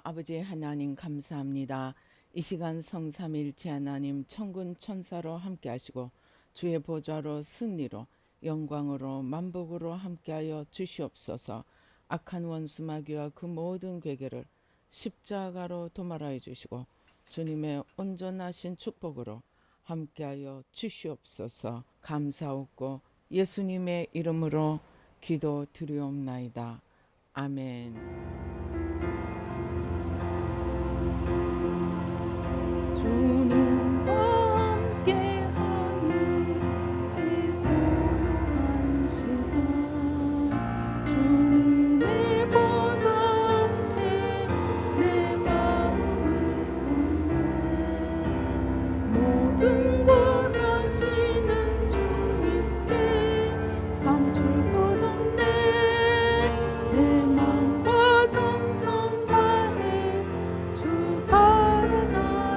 아버지 하나님 감사합니다. 이 시간 성삼일체 하나님 천군 천사로 함께 하시고 주의 보좌로 승리로 영광으로 만복으로 함께하여 주시옵소서. 악한 원수 마귀와 그 모든 괴계를 십자가로 도말하여 주시고 주님의 온전하신 축복으로 함께하여 주시옵소서. 감사하고 예수님의 이름으로 기도 드리옵나이다. 아멘. 주님과 함께하는 기도한 시간 주님의 보좌 앞에 내 마음을 쏟네 모든 것 아시는 주님께 감출 것 없네 내 마음과 정성 다해 주 바라나이다.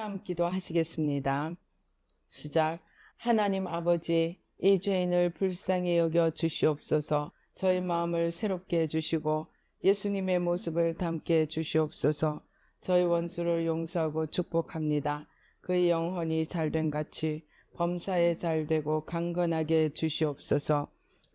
통함 기도하시겠습니다. 시작. 하나님 아버지, 이 죄인을 불쌍히 여겨 주시옵소서. 저희 마음을 새롭게 해주시고 예수님의 모습을 담게 해주시옵소서. 저희 원수를 용서하고 축복합니다. 그의 영혼이 잘된 같이 범사에 잘되고 강건하게 해주시옵소서.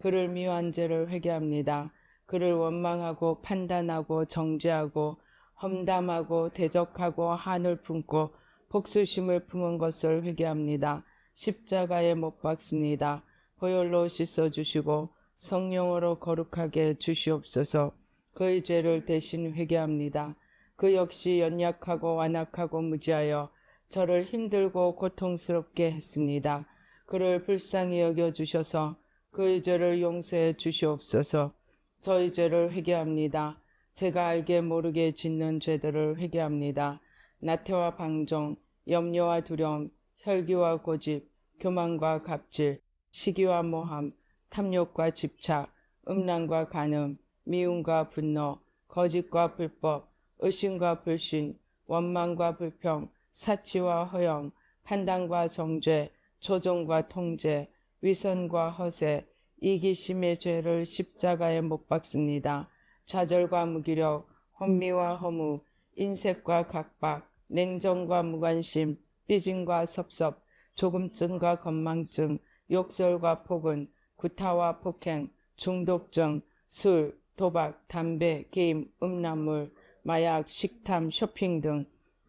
그를 미워한 죄를 회개합니다. 그를 원망하고 판단하고 정죄하고 험담하고 대적하고 한을 품고 복수심을 품은 것을 회개합니다. 십자가에 못 박습니다. 보혈로 씻어주시고 성령으로 거룩하게 주시옵소서. 그의 죄를 대신 회개합니다. 그 역시 연약하고 완악하고 무지하여 저를 힘들고 고통스럽게 했습니다. 그를 불쌍히 여겨주셔서 그의 죄를 용서해 주시옵소서. 저희 죄를 회개합니다. 제가 알게 모르게 짓는 죄들을 회개합니다. 나태와 방종, 염려와 두려움, 혈기와 고집, 교만과 갑질, 시기와 모함, 탐욕과 집착, 음란과 간음, 미움과 분노, 거짓과 불법, 의심과 불신, 원망과 불평, 사치와 허영, 판단과 정죄, 조종과 통제, 위선과 허세, 이기심의 죄를 십자가에 못 박습니다. 좌절과 무기력, 혼미와 허무, 인색과 각박, 냉정과 무관심, 삐짐과 섭섭, 조금증과 건망증, 욕설과 폭언, 구타와 폭행, 중독증, 술, 도박, 담배, 게임, 음란물, 마약, 식탐, 쇼핑 등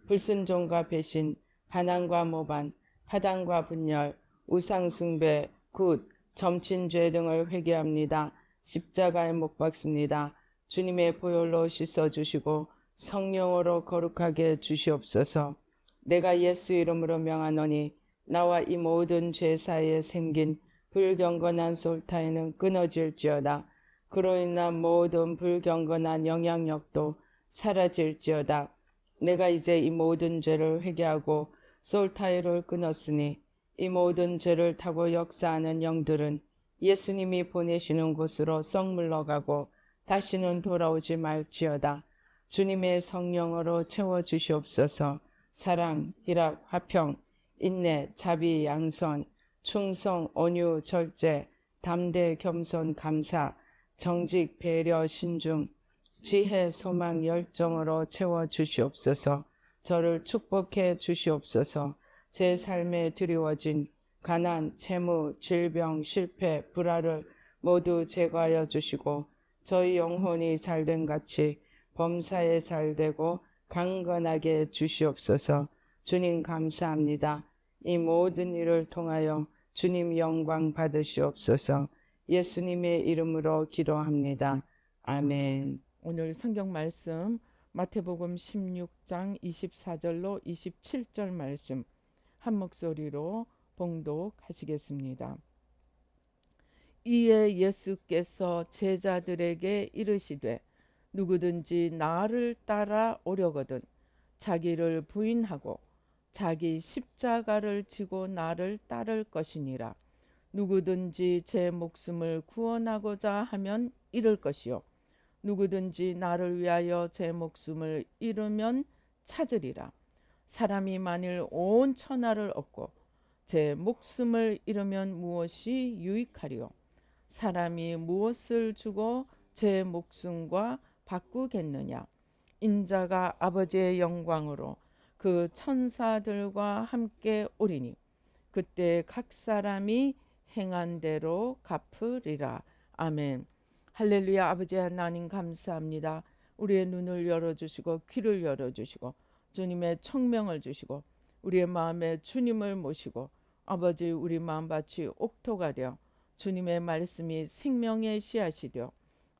불순종과 배신, 반항과 모반, 파당과 분열, 우상숭배, 굿, 점친죄 등을 회개합니다. 십자가에 못 박습니다. 주님의 보혈로 씻어주시고 성령으로 거룩하게 주시옵소서. 내가 예수 이름으로 명하노니 나와 이 모든 죄 사이에 생긴 불경건한 솔타이는 끊어질지어다. 그로 인한 모든 불경건한 영향력도 사라질지어다. 내가 이제 이 모든 죄를 회개하고 솔타이를 끊었으니 이 모든 죄를 타고 역사하는 영들은 예수님이 보내시는 곳으로 썩 물러가고 다시는 돌아오지 말지어다. 주님의 성령으로 채워주시옵소서. 사랑, 희락, 화평, 인내, 자비, 양선, 충성, 온유, 절제, 담대, 겸손, 감사, 정직, 배려, 신중, 지혜, 소망, 열정으로 채워주시옵소서. 저를 축복해 주시옵소서. 제 삶에 드리워진 가난, 채무, 질병, 실패, 불화를 모두 제거하여 주시고 저희 영혼이 잘된 같이 범사에 잘되고 강건하게 주시옵소서. 주님 감사합니다. 이 모든 일을 통하여 주님 영광 받으시옵소서. 예수님의 이름으로 기도합니다. 아멘. 오늘 성경 말씀 마태복음 16장 24절로 27절 말씀 한 목소리로 봉독하시겠습니다. 이에 예수께서 제자들에게 이르시되 누구든지 나를 따라 오려거든 자기를 부인하고 자기 십자가를 지고 나를 따를 것이니라. 누구든지 제 목숨을 구원하고자 하면 잃을 것이요 누구든지 나를 위하여 제 목숨을 잃으면 찾으리라. 사람이 만일 온 천하를 얻고 제 목숨을 잃으면 무엇이 유익하리요? 사람이 무엇을 주고 제 목숨과 바꾸겠느냐? 인자가 아버지의 영광으로 그 천사들과 함께 오리니 그때 각 사람이 행한 대로 갚으리라. 아멘. 할렐루야. 아버지 하나님 감사합니다. 우리의 눈을 열어주시고 귀를 열어주시고 주님의 청명을 주시고 우리의 마음에 주님을 모시고 아버지 우리 마음밭이 옥토가 되어 주님의 말씀이 생명의 씨앗이 되어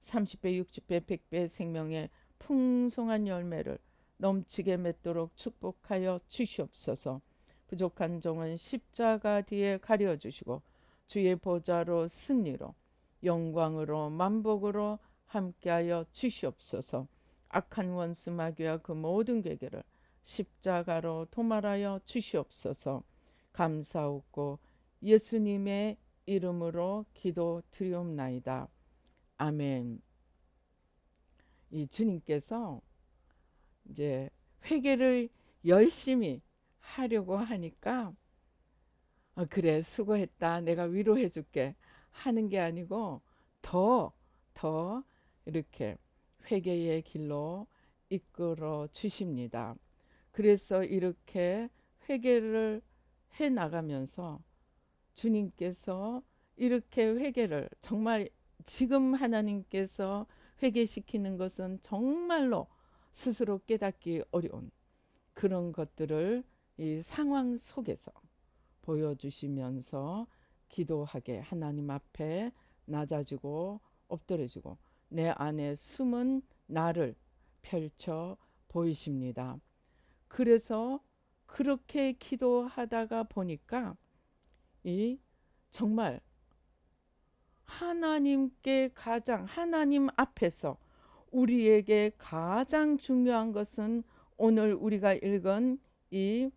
30배 60배 100배 생명의 풍성한 열매를 넘치게 맺도록 축복하여 주시옵소서. 부족한 종은 십자가 뒤에 가려주시고 주의 보좌로 승리로 영광으로 만복으로 함께하여 주시옵소서. 악한 원수 마귀와 그 모든 괴계를 십자가로 도말하여 주시옵소서. 감사하고 예수님의 이름으로 기도드리옵나이다. 아멘. 이 주님께서 이제 회개를 열심히 하려고 하니까 그래 수고했다 내가 위로해 줄게 하는 게 아니고 더 이렇게 회개의 길로 이끌어 주십니다. 그래서 이렇게 회개를 해 나가면서 주님께서 이렇게 회개를 정말 지금 하나님께서 회개시키는 것은 정말로 스스로 깨닫기 어려운 그런 것들을 이 상황 속에서 보여주시면서 기도하게 하나님 앞에 낮아지고 엎드려지고 내 안에 숨은 나를 펼쳐 보이십니다. 그래서 그렇게 기도하다가 보니까 이 정말 하나님 앞에서 우리에게 가장 중요한 것은 오늘 우리가 읽은 이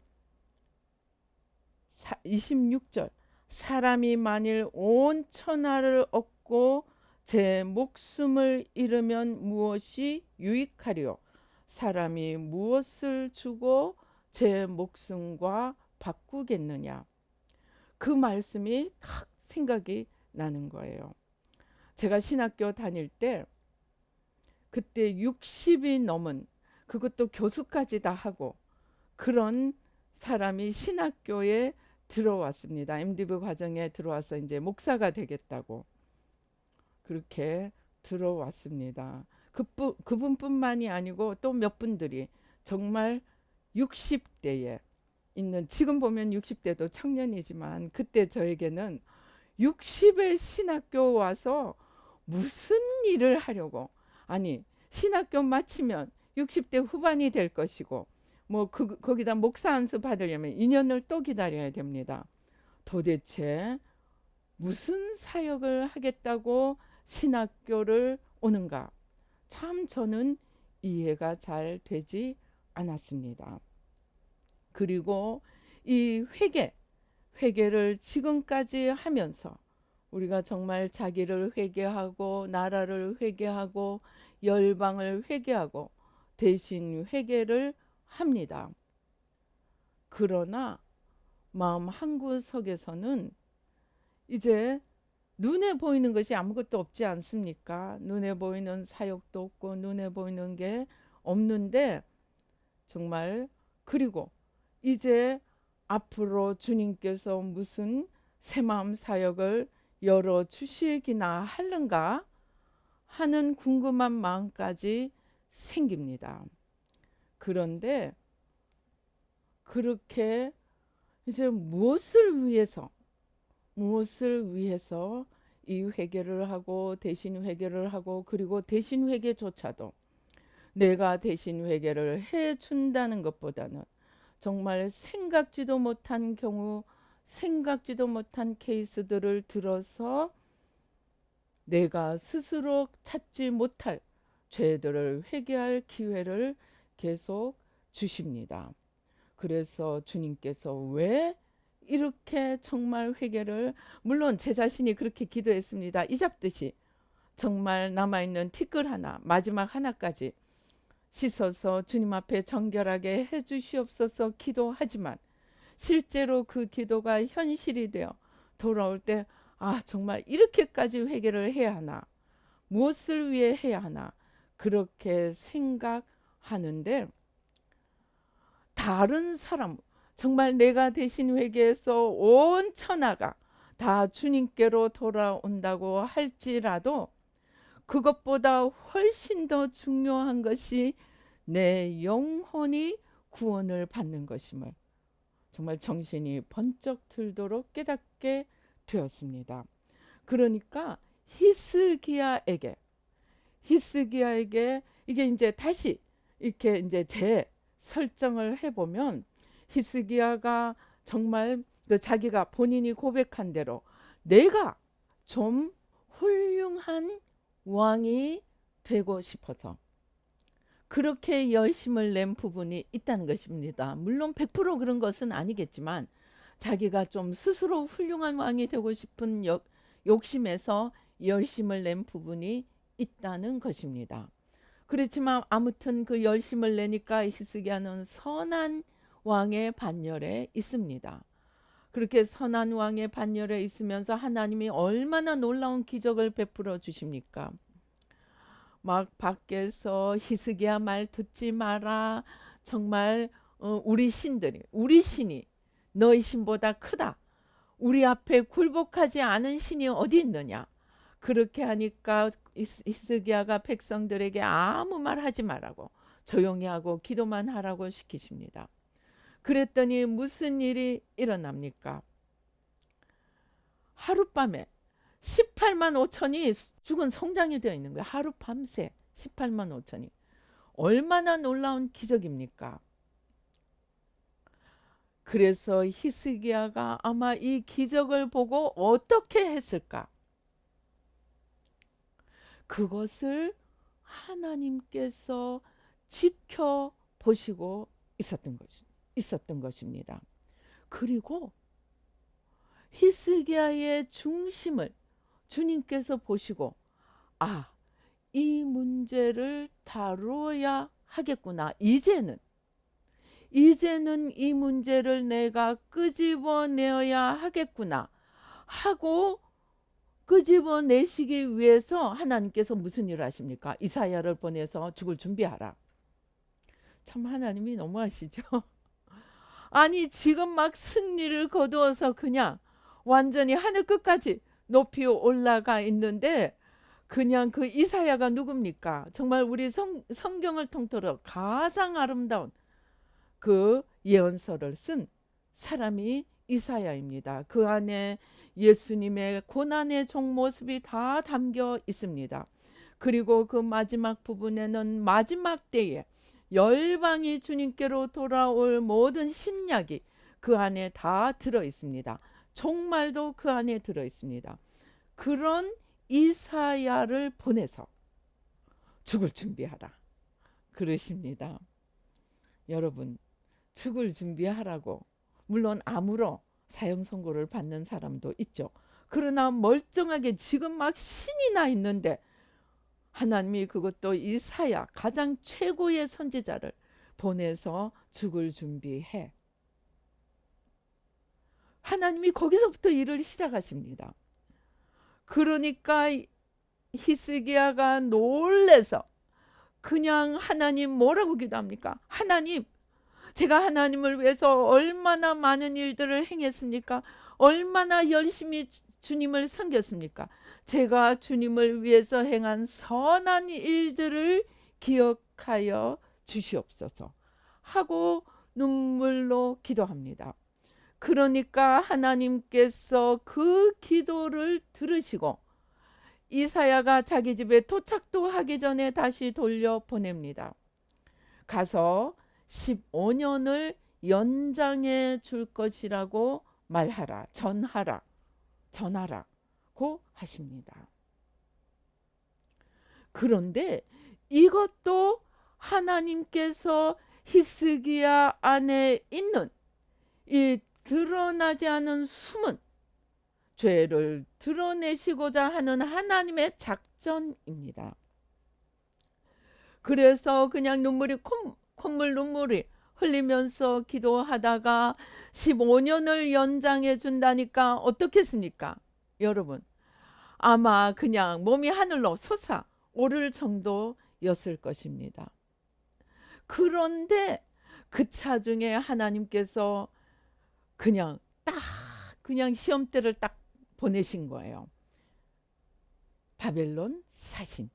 26절 사람이 만일 온 천하를 얻고 제 목숨을 잃으면 무엇이 유익하리요 사람이 무엇을 주고 제 목숨과 바꾸겠느냐 그 말씀이 딱 생각이 나는 거예요. 제가 신학교 다닐 때 그때 60이 넘은 그것도 교수까지 다 하고 그런 사람이 신학교에 들어왔습니다. MDiv 과정에 들어와서 이제 목사가 되겠다고 그렇게 들어왔습니다. 그분뿐만이 아니고 또 몇 분들이 정말 60대에 있는 지금 보면 60대도 청년이지만 그때 저에게는 60의 신학교 와서 무슨 일을 하려고 아니 신학교 마치면 60대 후반이 될 것이고 뭐 거기다 목사 안수 받으려면 2년을 또 기다려야 됩니다. 도대체 무슨 사역을 하겠다고 신학교를 오는가 참 저는 이해가 잘 되지 않았습니다. 그리고 이 회개를 지금까지 하면서 우리가 정말 자기를 회개하고 나라를 회개하고 열방을 회개하고 대신 회개를 합니다. 그러나 마음 한구석에서는 이제 눈에 보이는 것이 아무것도 없지 않습니까? 눈에 보이는 사역도 없고 눈에 보이는 게 없는데 정말 그리고 이제 앞으로 주님께서 무슨 새마음 사역을 열어주시기나 하는가 하는 궁금한 마음까지 생깁니다. 그런데 그렇게 이제 무엇을 위해서 이 회개를 하고 대신 회개를 하고 그리고 대신 회개조차도 내가 대신 회개를 해준다는 것보다는 정말 생각지도 못한 경우 생각지도 못한 케이스들을 들어서 내가 스스로 찾지 못할 죄들을 회개할 기회를 계속 주십니다. 그래서 주님께서 왜 이렇게 정말 회개를 물론 제 자신이 그렇게 기도했습니다. 이잡듯이 정말 남아있는 티끌 하나 마지막 하나까지 씻어서 주님 앞에 정결하게 해주시옵소서 기도하지만 실제로 그 기도가 현실이 되어 돌아올 때 정말 이렇게까지 회개를 해야 하나 무엇을 위해 해야 하나 그렇게 생각하는데 다른 사람 정말 내가 대신 회개해서 온 천하가 다 주님께로 돌아온다고 할지라도 그것보다 훨씬 더 중요한 것이 내 영혼이 구원을 받는 것임을 정말 정신이 번쩍 들도록 깨닫게 되었습니다. 그러니까 히스기야에게 이게 이제 다시 이렇게 이제 재 설정을 해보면 히스기야가 정말 자기가 본인이 고백한 대로 내가 좀 훌륭한 왕이 되고 싶어서 그렇게 열심을 낸 부분이 있다는 것입니다. 물론 100% 그런 것은 아니겠지만 자기가 좀 스스로 훌륭한 왕이 되고 싶은 욕심에서 열심을 낸 부분이 있다는 것입니다. 그렇지만 아무튼 그 열심을 내니까 히스기야는 선한 왕의 반열에 있습니다. 그렇게 선한 왕의 반열에 있으면서 하나님이 얼마나 놀라운 기적을 베풀어 주십니까? 막 밖에서 히스기야 말 듣지 마라. 정말 우리 신이 너희 신보다 크다. 우리 앞에 굴복하지 않은 신이 어디 있느냐. 그렇게 하니까 히스기야가 백성들에게 아무 말 하지 말라고, 조용히 하고 기도만 하라고 시키십니다. 그랬더니 무슨 일이 일어납니까? 하룻밤에 18만 5천이 죽은 성장이 되어 있는 거예요. 하루 밤새 18만 5천이. 얼마나 놀라운 기적입니까? 그래서 히스기야가 아마 이 기적을 보고 어떻게 했을까? 그것을 하나님께서 지켜보시고 있었던 것입니다. 그리고 히스기야의 중심을 주님께서 보시고, 아, 이 문제를 다루어야 하겠구나. 이제는 이 문제를 내가 끄집어내어야 하겠구나 하고 끄집어내시기 위해서 하나님께서 무슨 일을 하십니까? 이사야를 보내서 죽을 준비하라. 참 하나님이 너무하시죠. 아니 지금 막 승리를 거두어서 그냥 완전히 하늘 끝까지 높이 올라가 있는데, 그냥 그 이사야가 누굽니까? 정말 우리 성경을 통틀어 가장 아름다운 그 예언서를 쓴 사람이 이사야입니다. 그 안에 예수님의 고난의 종모습이 다 담겨 있습니다. 그리고 그 마지막 부분에는 마지막 때에 열방이 주님께로 돌아올 모든 신약이 그 안에 다 들어 있습니다. 종말도 그 안에 들어 있습니다. 그런 이사야를 보내서 죽을 준비하라 그러십니다. 여러분, 죽을 준비하라고 물론 암으로 사형 선고를 받는 사람도 있죠. 그러나 멀쩡하게 지금 막 신이 나 있는데 하나님이 그것도 이사야 가장 최고의 선지자를 보내서 죽을 준비해. 하나님이 거기서부터 일을 시작하십니다. 그러니까 히스기야가 놀래서 그냥 하나님 뭐라고 기도합니까? 하나님, 제가 하나님을 위해서 얼마나 많은 일들을 행했습니까? 얼마나 열심히 주님을 섬겼습니까? 제가 주님을 위해서 행한 선한 일들을 기억하여 주시옵소서 하고 눈물로 기도합니다. 그러니까 하나님께서 그 기도를 들으시고 이사야가 자기 집에 도착도 하기 전에 다시 돌려보냅니다. 가서 15년을 연장해 줄 것이라고 말하라, 전하라고 하십니다. 그런데 이것도 하나님께서 히스기야 안에 있는 이 드러나지 않은 숨은 죄를 드러내시고자 하는 하나님의 작전입니다. 그래서 그냥 눈물이 흘리면서 기도하다가 15년을 연장해 준다니까 어떻겠습니까? 여러분, 아마 그냥 몸이 하늘로 솟아오를 정도였을 것입니다. 그런데 그 차중에 하나님께서 그냥 시험대를 딱 보내신 거예요. 바벨론 사신,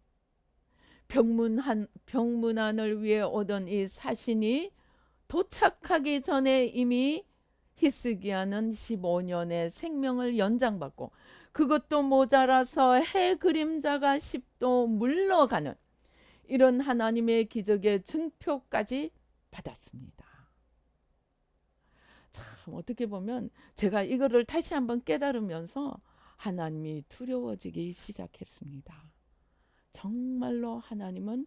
병문안을 위해 오던 이 사신이 도착하기 전에 이미 히스기야는 15년의 생명을 연장받고, 그것도 모자라서 해 그림자가 10도 물러가는 이런 하나님의 기적의 증표까지 받았습니다. 참 어떻게 보면 제가 이거를 다시 한번 깨달으면서 하나님이 두려워지기 시작했습니다. 정말로 하나님은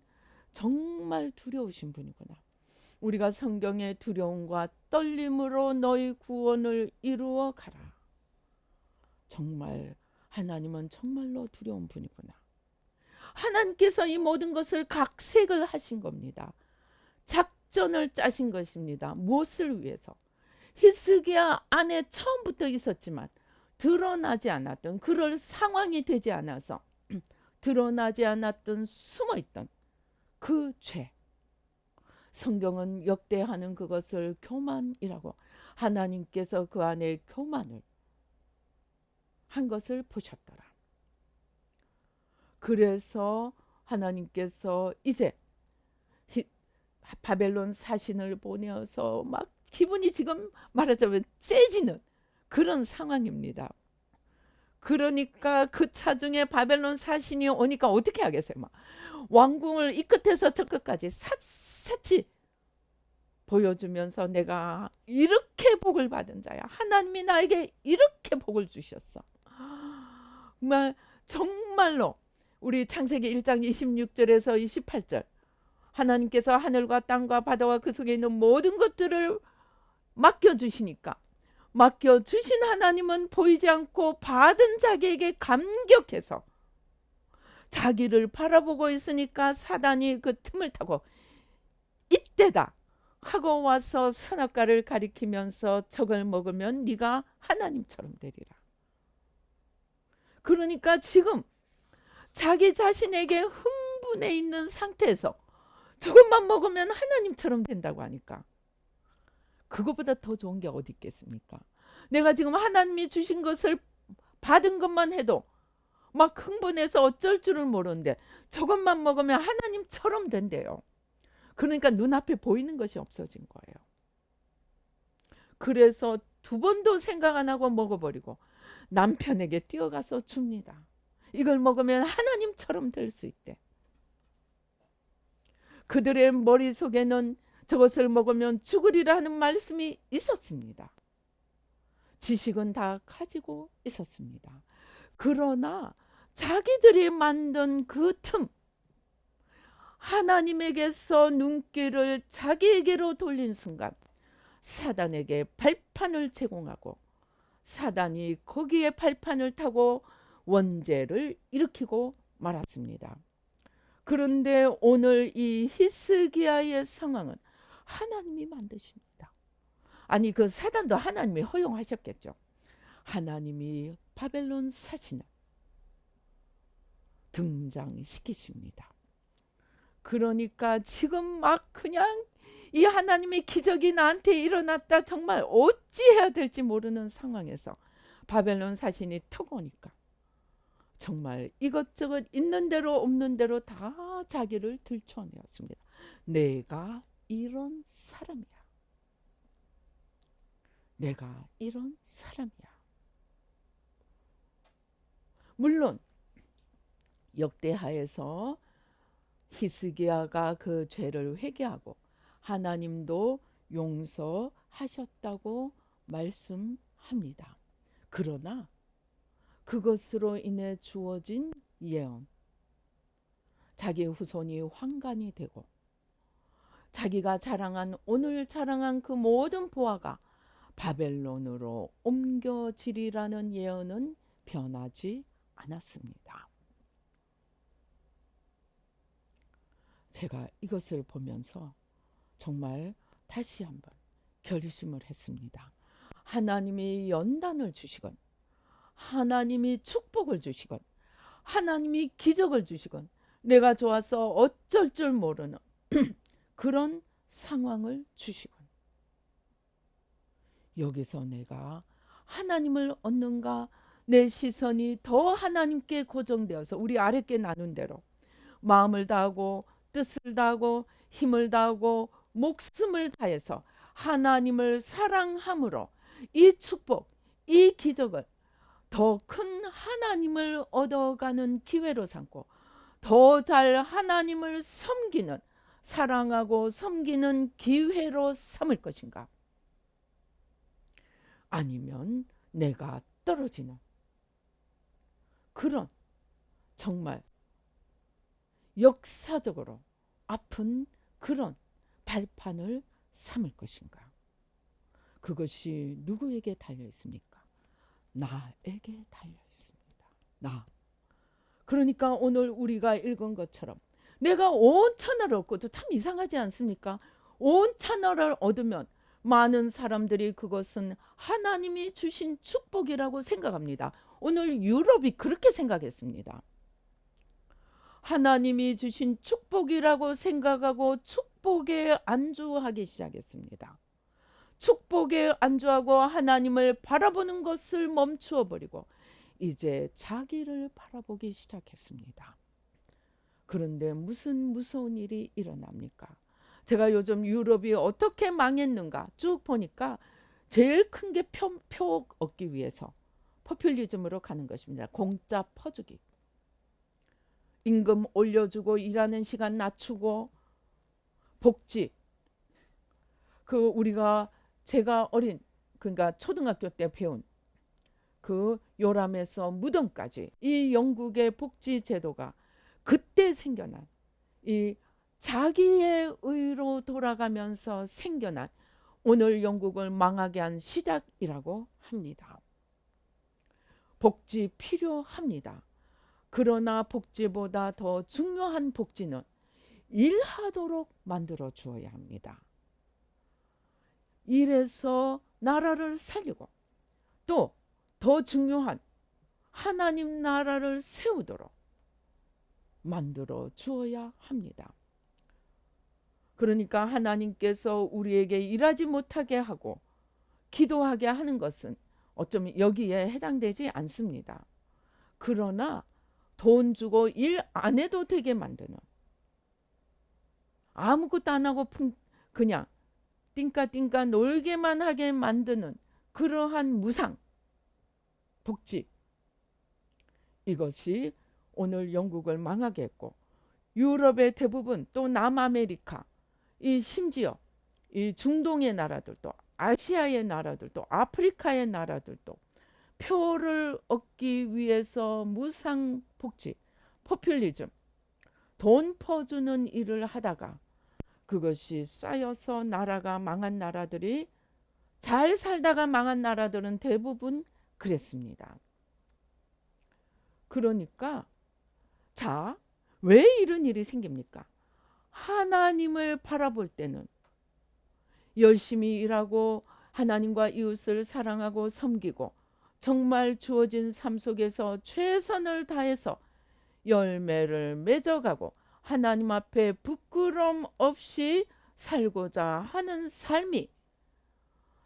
정말 두려우신 분이구나. 우리가 성경의 두려움과 떨림으로 너희 구원을 이루어 가라. 정말 하나님은 정말로 두려운 분이구나. 하나님께서 이 모든 것을 각색을 하신 겁니다. 작전을 짜신 것입니다. 무엇을 위해서? 히스기야 안에 처음부터 있었지만 드러나지 않았던, 그럴 상황이 되지 않아서 드러나지 않았던 숨어있던 그 죄. 성경은 역대하는 그것을 교만이라고, 하나님께서 그 안에 교만을 한 것을 보셨더라. 그래서 하나님께서 이제 바벨론 사신을 보내어서 막 기분이 지금 말하자면 째지는 그런 상황입니다. 그러니까 그 차중에 바벨론 사신이 오니까 어떻게 하겠어요? 막 왕궁을 이 끝에서 저 끝까지 샅샅이 보여주면서 내가 이렇게 복을 받은 자야. 하나님이 나에게 이렇게 복을 주셨어. 정말로 우리 창세기 1장 26절에서 28절, 하나님께서 하늘과 땅과 바다와 그 속에 있는 모든 것들을 맡겨주시니까, 맡겨주신 하나님은 보이지 않고 받은 자기에게 감격해서 자기를 바라보고 있으니까 사단이 그 틈을 타고 이때다 하고 와서 선악과를 가리키면서 저걸 먹으면 네가 하나님처럼 되리라. 그러니까 지금 자기 자신에게 흥분해 있는 상태에서 저것만 먹으면 하나님처럼 된다고 하니까 그것보다 더 좋은 게 어디 있겠습니까? 내가 지금 하나님이 주신 것을 받은 것만 해도 막 흥분해서 어쩔 줄을 모르는데 저것만 먹으면 하나님처럼 된대요. 그러니까 눈앞에 보이는 것이 없어진 거예요. 그래서 두 번도 생각 안 하고 먹어버리고 남편에게 뛰어가서 줍니다. 이걸 먹으면 하나님처럼 될 수 있대. 그들의 머릿속에는 저것을 먹으면 죽으리라 하는 말씀이 있었습니다. 지식은 다 가지고 있었습니다. 그러나 자기들이 만든 그 틈, 하나님에게서 눈길을 자기에게로 돌린 순간 사단에게 발판을 제공하고 사단이 거기에 발판을 타고 원죄를 일으키고 말았습니다. 그런데 오늘 이 히스기야의 상황은 하나님이 만드십니다. 아니 그 사단도 하나님이 허용하셨겠죠. 하나님이 바벨론 사신을 등장시키십니다. 그러니까 지금 막 그냥 이 하나님의 기적이 나한테 일어났다, 정말 어찌해야 될지 모르는 상황에서 바벨론 사신이 턱 오니까 정말 이것저것 있는 대로 없는 대로 다 자기를 들춰내었습니다. 내가 이런 사람이야. 내가 이런 사람이야. 물론 역대하에서 히스기야가 그 죄를 회개하고 하나님도 용서하셨다고 말씀합니다. 그러나 그것으로 인해 주어진 예언, 자기의 후손이 환관이 되고 자기가 자랑한, 오늘 자랑한 그 모든 보화가 바벨론으로 옮겨지리라는 예언은 변하지 않았습니다. 제가 이것을 보면서 정말 다시 한번 결심을 했습니다. 하나님이 연단을 주시건, 하나님이 축복을 주시건, 하나님이 기적을 주시건, 내가 좋아서 어쩔 줄 모르는 그런 상황을 주시건, 여기서 내가 하나님을 얻는가, 내 시선이 더 하나님께 고정되어서 우리 아랫게 나눈 대로 마음을 다하고 뜻을 다하고 힘을 다하고 목숨을 다해서 하나님을 사랑함으로 이 축복, 이 기적을 더 큰 하나님을 얻어가는 기회로 삼고 더 잘 하나님을 섬기는, 사랑하고 섬기는 기회로 삼을 것인가? 아니면 내가 떨어지는 그런 정말 역사적으로 아픈 그런 발판을 삼을 것인가? 그것이 누구에게 달려 있습니까? 나에게 달려 있습니다. 나. 그러니까 오늘 우리가 읽은 것처럼 내가 온 천하를 얻고도 참 이상하지 않습니까? 온 채널을 얻으면 많은 사람들이 그것은 하나님이 주신 축복이라고 생각합니다. 오늘 유럽이 그렇게 생각했습니다. 하나님이 주신 축복이라고 생각하고 축복에 안주하기 시작했습니다. 축복에 안주하고 하나님을 바라보는 것을 멈추어 버리고 이제 자기를 바라보기 시작했습니다. 그런데 무슨 무서운 일이 일어납니까? 제가 요즘 유럽이 어떻게 망했는가 쭉 보니까 제일 큰 게 표 얻기 위해서 포퓰리즘으로 가는 것입니다. 공짜 퍼주기. 임금 올려주고 일하는 시간 낮추고 복지. 제가 그러니까 초등학교 때 배운 그 요람에서 무덤까지 이 영국의 복지 제도가 그때 생겨난 이 자기의 의로 돌아가면서 생겨난 오늘 영국을 망하게 한 시작이라고 합니다. 복지 필요합니다. 그러나 복지보다 더 중요한 복지는 일하도록 만들어 주어야 합니다. 일해서 나라를 살리고 또 더 중요한 하나님 나라를 세우도록 만들어 주어야 합니다. 그러니까 하나님께서 우리에게 일하지 못하게 하고 기도하게 하는 것은 어쩌면 여기에 해당되지 않습니다. 그러나 돈 주고 일 안 해도 되게 만드는, 아무것도 안 하고 그냥 띵까띵까 놀게만 하게 만드는 그러한 무상 복지, 이것이 오늘 영국을 망하게 했고 유럽의 대부분 또 남아메리카, 심지어 이 중동의 나라들도 아시아의 나라들도 아프리카의 나라들도 표를 얻기 위해서 무상 복지, 포퓰리즘, 돈 퍼주는 일을 하다가 그것이 쌓여서 나라가 망한 나라들이, 잘 살다가 망한 나라들은 대부분 그랬습니다. 그러니까 왜 이런 일이 생깁니까? 하나님을 바라볼 때는 열심히 일하고 하나님과 이웃을 사랑하고 섬기고 정말 주어진 삶 속에서 최선을 다해서 열매를 맺어가고 하나님 앞에 부끄럼 없이 살고자 하는 삶이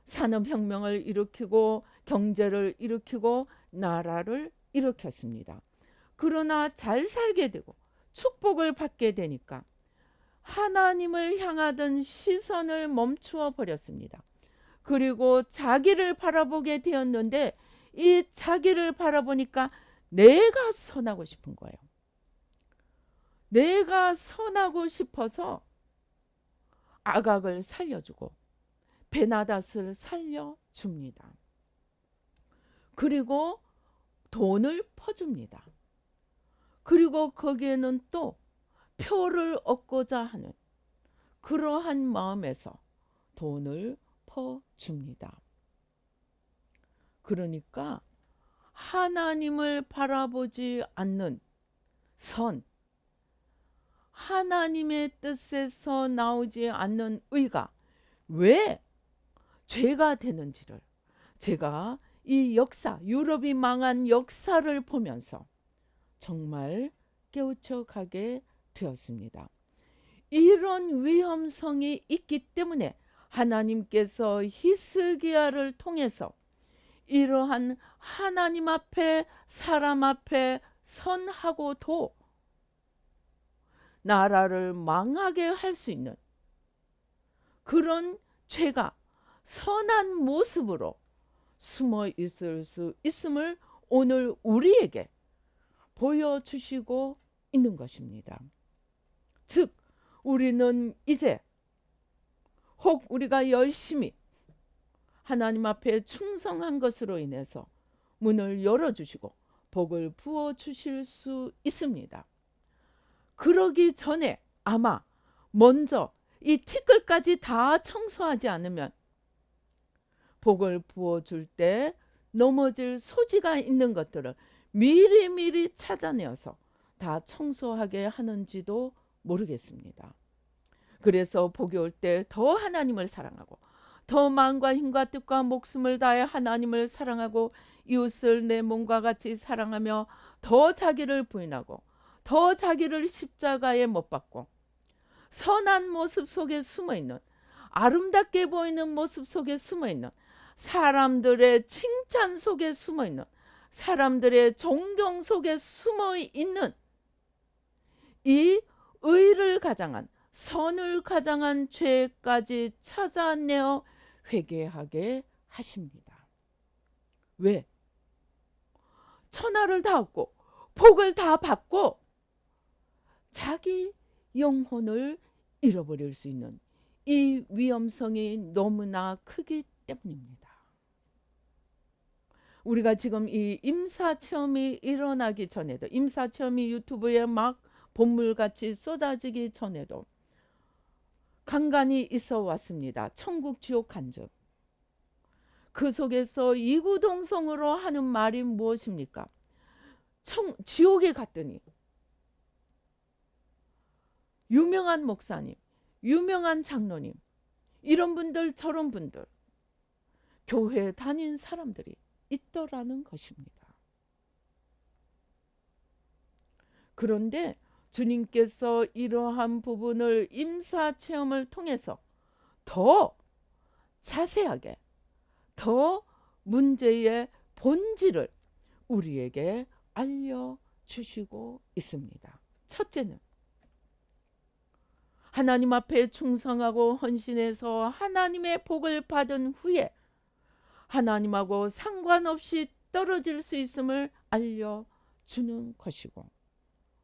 산업혁명을 일으키고 경제를 일으키고 나라를 일으켰습니다. 그러나 잘 살게 되고 축복을 받게 되니까 하나님을 향하던 시선을 멈추어 버렸습니다. 그리고 자기를 바라보게 되었는데 이 자기를 바라보니까 내가 선하고 싶은 거예요. 내가 선하고 싶어서 아각을 살려주고 베나닷을 살려줍니다. 그리고 돈을 퍼줍니다. 그리고 거기에는 또 표를 얻고자 하는 그러한 마음에서 돈을 퍼줍니다. 그러니까 하나님을 바라보지 않는 선, 하나님의 뜻에서 나오지 않는 의가 왜 죄가 되는지를 제가 이 역사, 유럽이 망한 역사를 보면서 정말 깨우쳐가게 되었습니다. 이런 위험성이 있기 때문에 하나님께서 히스기야를 통해서 이러한 하나님 앞에 사람 앞에 선하고도 나라를 망하게 할 수 있는 그런 죄가 선한 모습으로 숨어 있을 수 있음을 오늘 우리에게 보여주시고 있는 것입니다. 즉 우리는 이제 혹 우리가 열심히 하나님 앞에 충성한 것으로 인해서 문을 열어주시고 복을 부어주실 수 있습니다. 그러기 전에 아마 먼저 이 티끌까지 다 청소하지 않으면 복을 부어줄 때 넘어질 소지가 있는 것들을 미리미리 찾아내어서 다 청소하게 하는지도 모르겠습니다. 그래서 복이 올 때 더 하나님을 사랑하고 더 마음과 힘과 뜻과 목숨을 다해 하나님을 사랑하고 이웃을 내 몸과 같이 사랑하며 더 자기를 부인하고 더 자기를 십자가에 못 박고 선한 모습 속에 숨어있는 아름답게 보이는 모습 속에 숨어있는 사람들의 칭찬 속에 숨어있는 사람들의 존경 속에 숨어있는 이 의를 가장한 선을 가장한 죄까지 찾아내어 회개하게 하십니다. 왜? 천하를 다 얻고 복을 다 받고 자기 영혼을 잃어버릴 수 있는 이 위험성이 너무나 크기 때문입니다. 우리가 지금 이 임사체험이 일어나기 전에도 임사체험이 유튜브에 막 본물같이 쏟아지기 전에도 간간히 있어 왔습니다. 천국 지옥 간증. 그 속에서 이구동성으로 하는 말이 무엇입니까? 지옥에 갔더니 유명한 목사님, 유명한 장로님, 이런 분들 저런 분들 교회 다닌 사람들이 있더라는 것입니다. 그런데 주님께서 이러한 부분을 임사체험을 통해서 더 자세하게 더 문제의 본질을 우리에게 알려주시고 있습니다. 첫째는 하나님 앞에 충성하고 헌신해서 하나님의 복을 받은 후에 하나님하고 상관없이 떨어질 수 있음을 알려주는 것이고,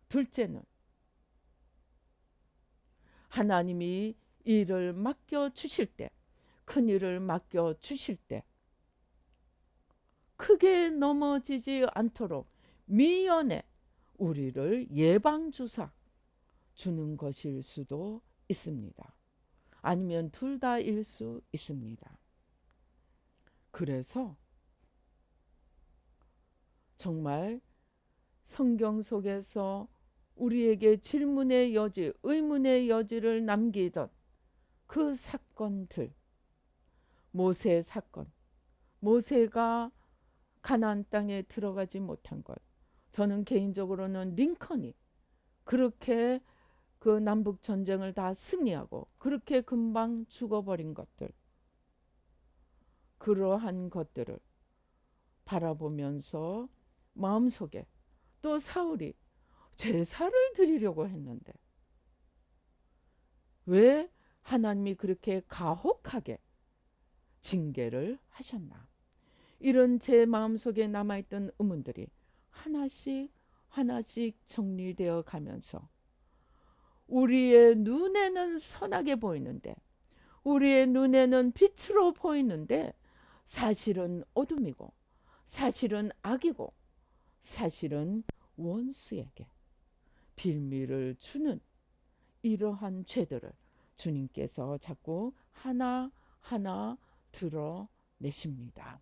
둘째는 하나님이 일을 맡겨주실 때, 큰 일을 맡겨주실 때 크게 넘어지지 않도록 미연에 우리를 예방주사 주는 것일 수도 있습니다. 아니면 둘 다일 수 있습니다. 그래서 정말 성경 속에서 우리에게 질문의 여지, 의문의 여지를 남기던 그 사건들, 모세 사건, 모세가 가나안 땅에 들어가지 못한 것, 저는 개인적으로는 링컨이 그렇게 그 남북 전쟁을 다 승리하고 그렇게 금방 죽어버린 것들, 그러한 것들을 바라보면서 마음속에 또 사울이 제사를 드리려고 했는데 왜 하나님이 그렇게 가혹하게 징계를 하셨나? 이런 제 마음속에 남아있던 의문들이 하나씩 하나씩 정리되어 가면서 우리의 눈에는 선하게 보이는데, 우리의 눈에는 빛으로 보이는데 사실은 어둠이고 사실은 악이고 사실은 원수에게 빌미를 주는 이러한 죄들을 주님께서 자꾸 하나하나 드러내십니다.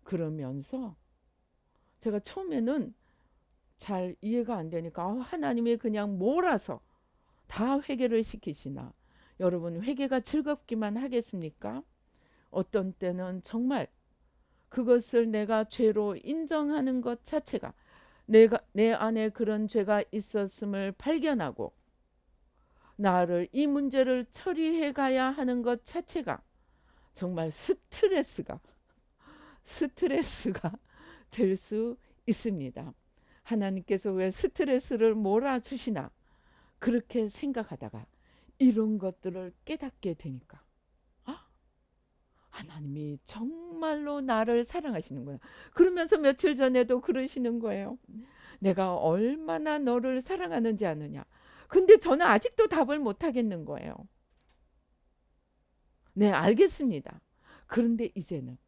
그러면서 제가 처음에는 잘 이해가 안 되니까 하나님이 그냥 몰아서 다 회개를 시키시나? 여러분, 회개가 즐겁기만 하겠습니까? 어떤 때는 정말 그것을 내가 죄로 인정하는 것 자체가, 내 안에 그런 죄가 있었음을 발견하고 나를 이 문제를 처리해 가야 하는 것 자체가 정말 스트레스가 될 수 있습니다. 하나님께서 왜 스트레스를 몰아주시나 그렇게 생각하다가 이런 것들을 깨닫게 되니까 하나님이 정말로 나를 사랑하시는구나. 그러면서 며칠 전에도 그러시는 거예요. 내가 얼마나 너를 사랑하는지 아느냐. 근데 저는 아직도 답을 못 하겠는 거예요. 네, 알겠습니다. 그런데 이제는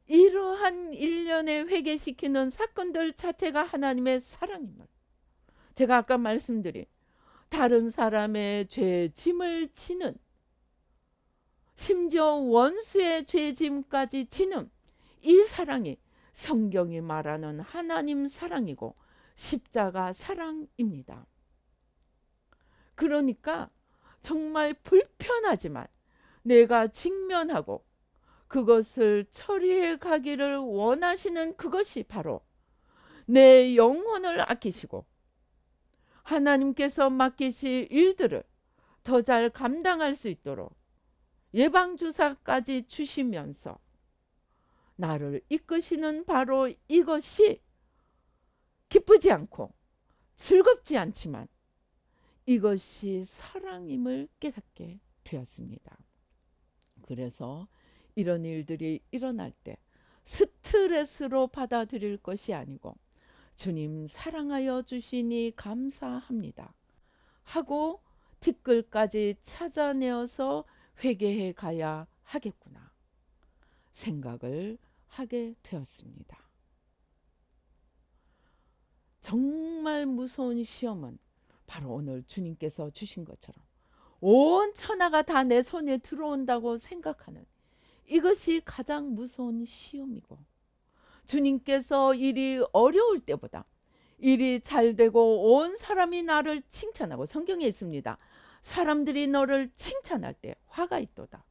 이러한 일련의 회개시키는 사건들 자체가 하나님의 사랑임을, 제가 아까 말씀드린 다른 사람의 죄 짐을 지는, 심지어 원수의 죄 짐까지 지는 이 사랑이 성경이 말하는 하나님 사랑이고 십자가 사랑입니다. 그러니까 정말 불편하지만 내가 직면하고 그것을 처리해 가기를 원하시는 그것이 바로 내 영혼을 아끼시고 하나님께서 맡기실 일들을 더 잘 감당할 수 있도록 예방주사까지 주시면서 나를 이끄시는 바로 이것이 기쁘지 않고 즐겁지 않지만 이것이 사랑임을 깨닫게 되었습니다. 그래서 이런 일들이 일어날 때 스트레스로 받아들일 것이 아니고 주님 사랑하여 주시니 감사합니다 하고 티끌까지 찾아내어서 회개해 가야 하겠구나 생각을 하게 되었습니다. 정말 무서운 시험은 바로 오늘 주님께서 주신 것처럼 온 천하가 다 내 손에 들어온다고 생각하는 이것이 가장 무서운 시험이고 주님께서 일이 어려울 때보다 일이 잘 되고 온 사람이 나를 칭찬하고 성경에 있습니다. 사람들이 너를 칭찬할 때 화가 있도다.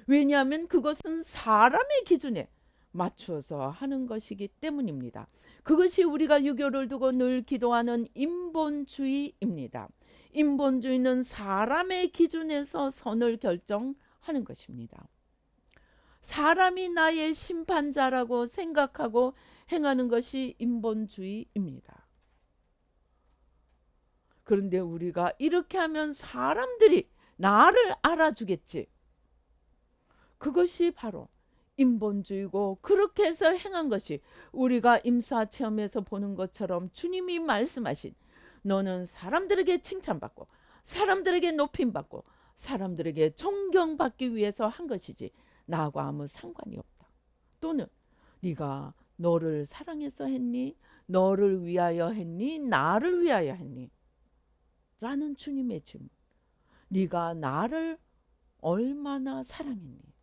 왜냐하면 그것은 사람의 기준에 맞추어서 하는 것이기 때문입니다. 그것이 우리가 유교를 두고 늘 기도하는 인본주의입니다. 인본주의는 사람의 기준에서 선을 결정하는 것입니다. 사람이 나의 심판자라고 생각하고 행하는 것이 인본주의입니다. 그런데 우리가 이렇게 하면 사람들이 나를 알아주겠지. 그것이 바로 인본주의고 그렇게 해서 행한 것이 우리가 임사체험에서 보는 것처럼 주님이 말씀하신 너는 사람들에게 칭찬받고 사람들에게 높임받고 사람들에게 존경받기 위해서 한 것이지 나하고 아무 상관이 없다. 또는 네가 너를 사랑해서 했니? 너를 위하여 했니? 나를 위하여 했니? 라는 주님의 질문. 네가 나를 얼마나 사랑했니?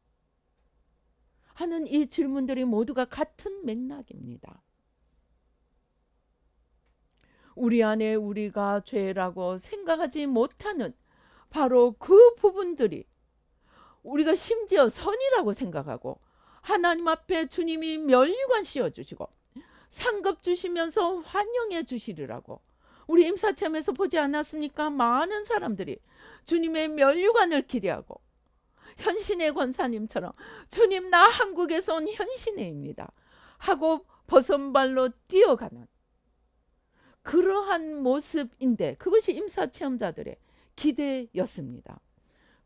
하는 이 질문들이 모두가 같은 맥락입니다. 우리 안에 우리가 죄라고 생각하지 못하는 바로 그 부분들이 우리가 심지어 선이라고 생각하고 하나님 앞에 주님이 면류관 씌워주시고 상급 주시면서 환영해 주시리라고 우리 임사체험에서 보지 않았습니까? 많은 사람들이 주님의 면류관을 기대하고 현신의 권사님처럼 주님 나 한국에서 온 현신의입니다 하고 벗은발로 뛰어가는 그러한 모습인데 그것이 임사체험자들의 기대였습니다.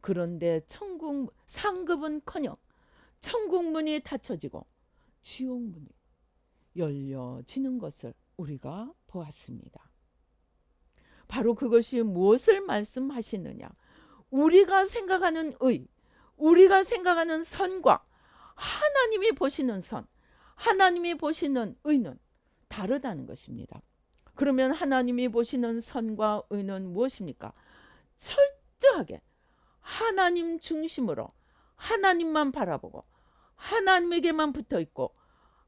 그런데 천국 상급은커녕 천국 문이 닫혀지고 지옥 문이 열려지는 것을 우리가 보았습니다. 바로 그것이 무엇을 말씀하시느냐? 우리가 생각하는 의, 우리가 생각하는 선과 하나님이 보시는 선, 하나님이 보시는 의는 다르다는 것입니다. 그러면 하나님이 보시는 선과 의는 무엇입니까? 철저하게 하나님 중심으로 하나님만 바라보고 하나님에게만 붙어 있고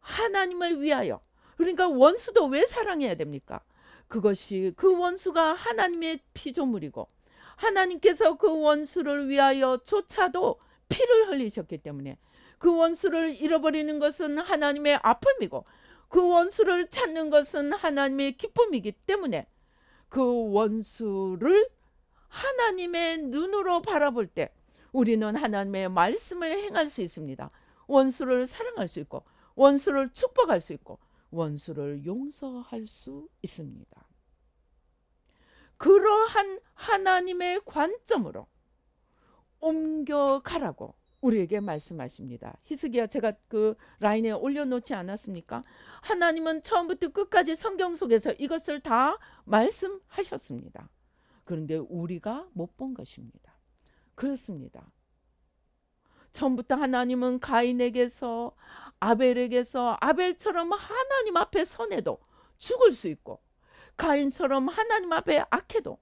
하나님을 위하여, 그러니까 원수도 왜 사랑해야 됩니까? 그것이 그 원수가 하나님의 피조물이고 하나님께서 그 원수를 위하여 조차도 피를 흘리셨기 때문에 그 원수를 잃어버리는 것은 하나님의 아픔이고 그 원수를 찾는 것은 하나님의 기쁨이기 때문에 그 원수를 하나님의 눈으로 바라볼 때 우리는 하나님의 말씀을 행할 수 있습니다. 원수를 사랑할 수 있고 원수를 축복할 수 있고 원수를 용서할 수 있습니다. 그러한 하나님의 관점으로 옮겨가라고 우리에게 말씀하십니다. 히스기야 제가 그 라인에 올려놓지 않았습니까? 하나님은 처음부터 끝까지 성경 속에서 이것을 다 말씀하셨습니다. 그런데 우리가 못 본 것입니다. 그렇습니다. 처음부터 하나님은 가인에게서 아벨에게서 아벨처럼 하나님 앞에 선해도 죽을 수 있고 가인처럼 하나님 앞에 악해도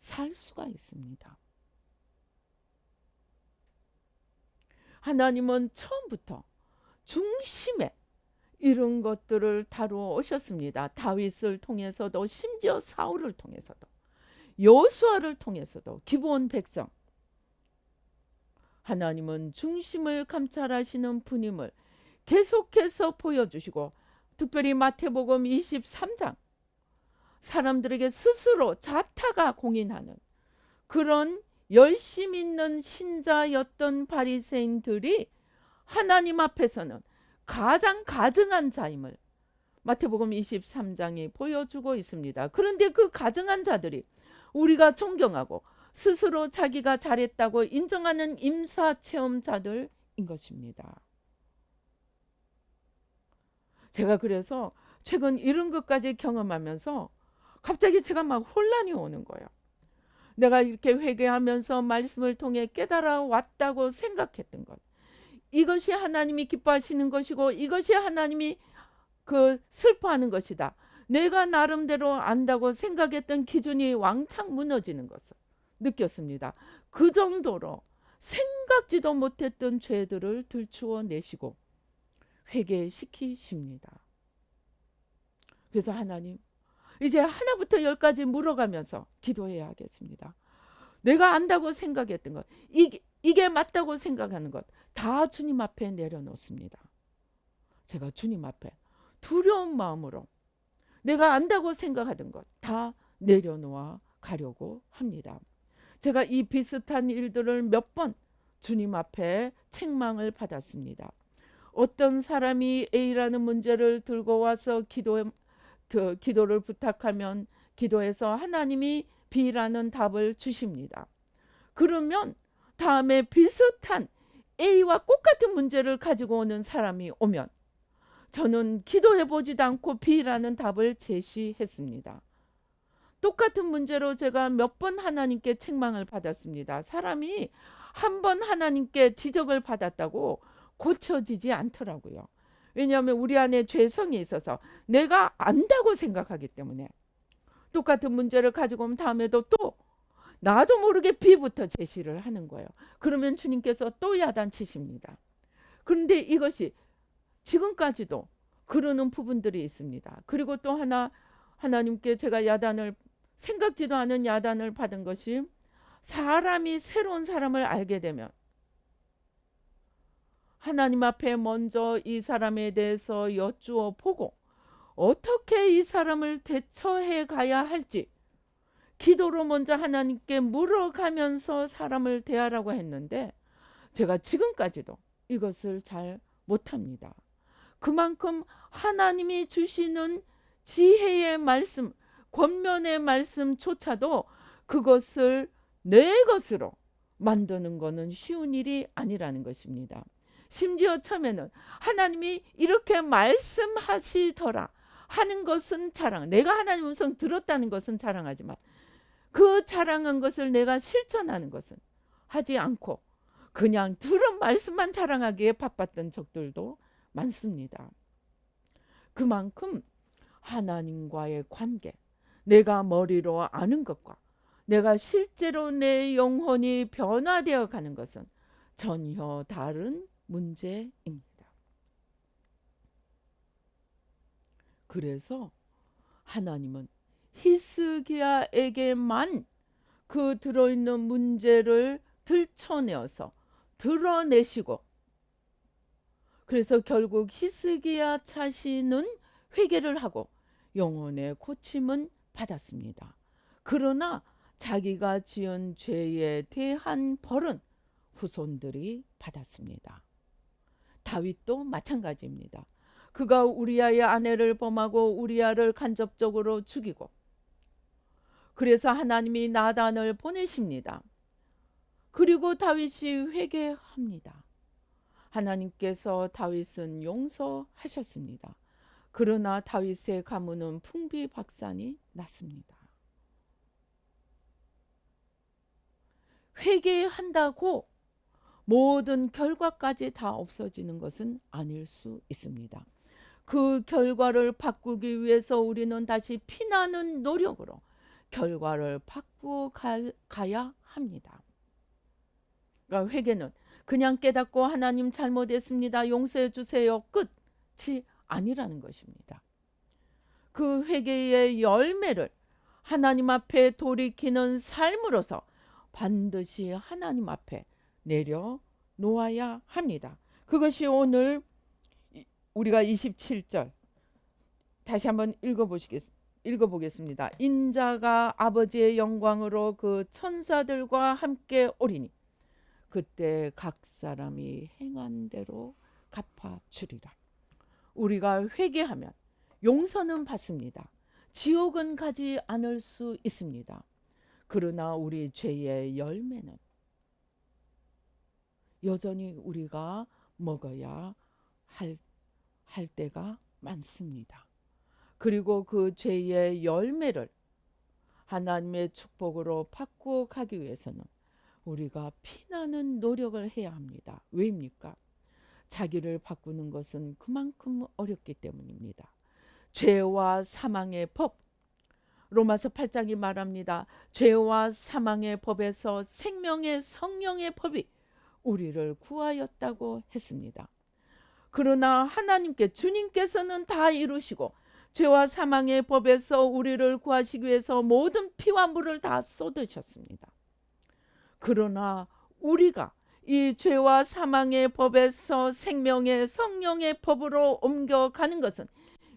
살 수가 있습니다. 하나님은 처음부터 중심에 이런 것들을 다루어 오셨습니다. 다윗을 통해서도 심지어 사울을 통해서도 여호수아를 통해서도 기브온 백성, 하나님은 중심을 감찰하시는 분임을 계속해서 보여주시고, 특별히 마태복음 23장 사람들에게 스스로 자타가 공인하는 그런 열심 있는 신자였던 바리새인들이 하나님 앞에서는 가장 가증한 자임을 마태복음 23장이 보여주고 있습니다. 그런데 그 가증한 자들이 우리가 존경하고 스스로 자기가 잘했다고 인정하는 임사체험자들인 것입니다. 제가 그래서 최근 이런 것까지 경험하면서 갑자기 제가 막 혼란이 오는 거예요. 내가 이렇게 회개하면서 말씀을 통해 깨달아 왔다고 생각했던 것, 이것이 하나님이 기뻐하시는 것이고 이것이 하나님이 슬퍼하는 것이다. 내가 나름대로 안다고 생각했던 기준이 왕창 무너지는 것을 느꼈습니다. 그 정도로 생각지도 못했던 죄들을 들추어 내시고 회개시키십니다. 그래서 하나님, 이제 하나부터 열까지 물어가면서 기도해야 하겠습니다. 내가 안다고 생각했던 것, 이게 맞다고 생각하는 것 다 주님 앞에 내려놓습니다. 제가 주님 앞에 두려운 마음으로 내가 안다고 생각하던 것 다 내려놓아 가려고 합니다. 제가 이 비슷한 일들을 몇 번 주님 앞에 책망을 받았습니다. 어떤 사람이 A라는 문제를 들고 와서 기도를 부탁하면 기도해서 하나님이 B라는 답을 주십니다. 그러면 다음에 비슷한 A와 똑같은 문제를 가지고 오는 사람이 오면 저는 기도해보지도 않고 B라는 답을 제시했습니다. 똑같은 문제로 제가 몇 번 하나님께 책망을 받았습니다. 사람이 한 번 하나님께 지적을 받았다고 고쳐지지 않더라고요. 왜냐하면 우리 안에 죄성이 있어서 내가 안다고 생각하기 때문에 똑같은 문제를 가지고 오면 다음에도 또 나도 모르게 B부터 제시를 하는 거예요. 그러면 주님께서 또 야단치십니다. 그런데 이것이 지금까지도 그러는 부분들이 있습니다. 그리고 또 하나, 하나님께 제가 생각지도 않은 야단을 받은 것이, 사람이 새로운 사람을 알게 되면 하나님 앞에 먼저 이 사람에 대해서 여쭈어 보고 어떻게 이 사람을 대처해 가야 할지 기도로 먼저 하나님께 물어가면서 사람을 대하라고 했는데 제가 지금까지도 이것을 잘 못합니다. 그만큼 하나님이 주시는 지혜의 말씀, 권면의 말씀조차도 그것을 내 것으로 만드는 것은 쉬운 일이 아니라는 것입니다. 심지어 처음에는 하나님이 이렇게 말씀하시더라 하는 것은 자랑, 내가 하나님 음성 들었다는 것은 자랑하지만 그 자랑한 것을 내가 실천하는 것은 하지 않고 그냥 들은 말씀만 자랑하기에 바빴던 적들도 많습니다. 그만큼 하나님과의 관계, 내가 머리로 아는 것과 내가 실제로 내 영혼이 변화되어 가는 것은 전혀 다른 문제입니다. 그래서 하나님은 히스기야에게만 그 들어있는 문제를 들춰내어서 드러내시고, 그래서 결국 히스기야 자신은 회개를 하고 영혼의 고침은 받았습니다. 그러나 자기가 지은 죄에 대한 벌은 후손들이 받았습니다. 다윗도 마찬가지입니다. 그가 우리아의 아내를 범하고 우리아를 간접적으로 죽이고, 그래서 하나님이 나단을 보내십니다. 그리고 다윗이 회개합니다. 하나님께서 다윗은 용서하셨습니다. 그러나 다윗의 가문은 풍비박산이 났습니다. 회개한다고 모든 결과까지 다 없어지는 것은 아닐 수 있습니다. 그 결과를 바꾸기 위해서 우리는 다시 피나는 노력으로 결과를 바꾸어 가야 합니다. 그러니까 회개는 그냥 깨닫고 하나님 잘못했습니다, 용서해 주세요, 끝이 아니라는 것입니다. 그 회개의 열매를 하나님 앞에 돌이키는 삶으로서 반드시 하나님 앞에 내려놓아야 합니다. 그것이 오늘 우리가 27절 다시 한번 읽어보겠습니다. 인자가 아버지의 영광으로 그 천사들과 함께 오리니 그때 각 사람이 행한 대로 갚아주리라. 우리가 회개하면 용서는 받습니다. 지옥은 가지 않을 수 있습니다. 그러나 우리 죄의 열매는 여전히 우리가 먹어야 할 때가 많습니다. 그리고 그 죄의 열매를 하나님의 축복으로 바꾸어 가기 위해서는 우리가 피나는 노력을 해야 합니다. 왜입니까? 자기를 바꾸는 것은 그만큼 어렵기 때문입니다. 죄와 사망의 법, 로마서 8장이 말합니다. 죄와 사망의 법에서 생명의 성령의 법이 우리를 구하였다고 했습니다. 그러나 하나님께 주님께서는 다 이루시고 죄와 사망의 법에서 우리를 구하시기 위해서 모든 피와 물을 다 쏟으셨습니다. 그러나 우리가 이 죄와 사망의 법에서 생명의 성령의 법으로 옮겨가는 것은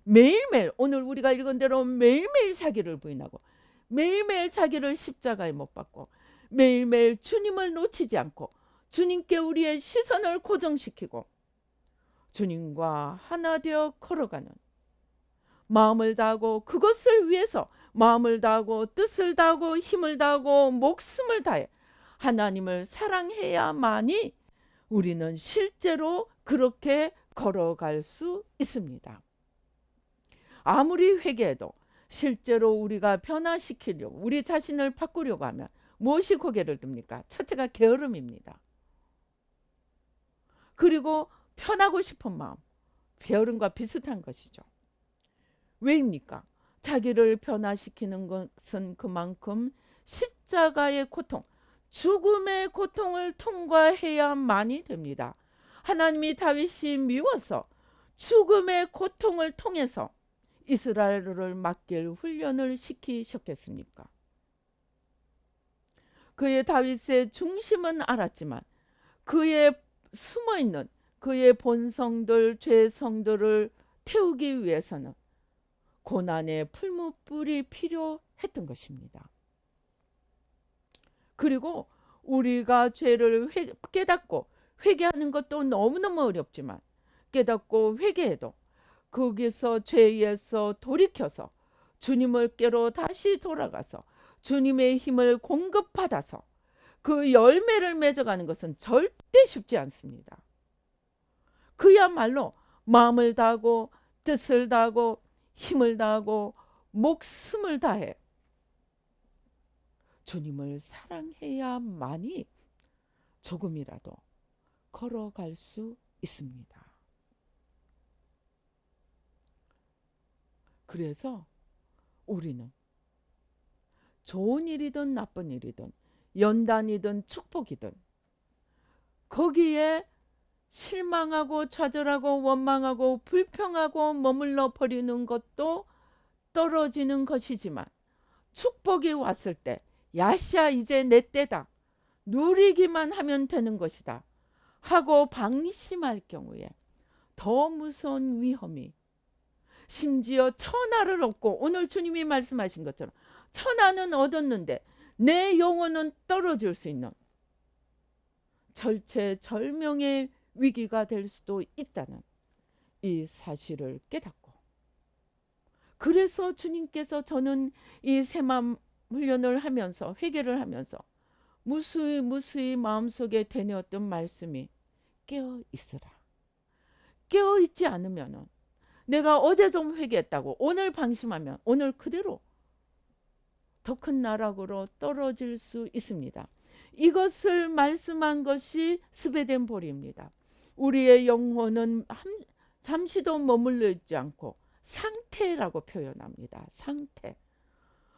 매일매일 오늘 우리가 읽은 대로 매일매일 자기를 부인하고 매일매일 자기를 십자가에 못 박고 매일매일 주님을 놓치지 않고 주님께 우리의 시선을 고정시키고 주님과 하나 되어 걸어가는 마음을 다하고 그것을 위해서 마음을 다하고 뜻을 다하고 힘을 다하고 목숨을 다해 하나님을 사랑해야만이 우리는 실제로 그렇게 걸어갈 수 있습니다. 아무리 회개해도 실제로 우리가 변화시키려고 우리 자신을 바꾸려고 하면 무엇이 고개를 듭니까? 첫째가 게으름입니다. 그리고 편하고 싶은 마음, 게으름과 비슷한 것이죠. 왜입니까? 자기를 변화시키는 것은 그만큼 십자가의 고통, 죽음의 고통을 통과해야만이 됩니다. 하나님이 다윗이 미워서 죽음의 고통을 통해서 이스라엘을 맡길 훈련을 시키셨겠습니까? 그의 다윗의 중심은 알았지만 그의 숨어있는 그의 본성들, 죄성들을 태우기 위해서는 고난의 풀무불이 필요했던 것입니다. 그리고 우리가 죄를 깨닫고 회개하는 것도 너무너무 어렵지만 깨닫고 회개해도 거기서 죄에서 돌이켜서 주님을께로 다시 돌아가서 주님의 힘을 공급받아서 그 열매를 맺어가는 것은 절대 쉽지 않습니다. 그야말로 마음을 다하고 뜻을 다하고 힘을 다하고 목숨을 다해 주님을 사랑해야만이 조금이라도 걸어갈 수 있습니다. 그래서 우리는 좋은 일이든 나쁜 일이든 연단이든 축복이든 거기에 실망하고 좌절하고 원망하고 불평하고 머물러 버리는 것도 떨어지는 것이지만 축복이 왔을 때 야시야 이제 내 때다 누리기만 하면 되는 것이다 하고 방심할 경우에 더 무서운 위험이 심지어 천하를 얻고 오늘 주님이 말씀하신 것처럼 천하는 얻었는데 내 영혼은 떨어질 수 있는 절체절명의 위기가 될 수도 있다는 이 사실을 깨닫고 그래서 주님께서 저는 이 새마음 훈련을 하면서 회개를 하면서 무수히 마음속에 되뇌었던 말씀이 깨어 있으라. 깨어 있지 않으면 내가 어제 좀 회개했다고 오늘 방심하면 오늘 그대로 더 큰 나락으로 떨어질 수 있습니다. 이것을 말씀한 것이 스베덴 볼입니다. 우리의 영혼은 잠시도 머물러 있지 않고 상태라고 표현합니다. 상태.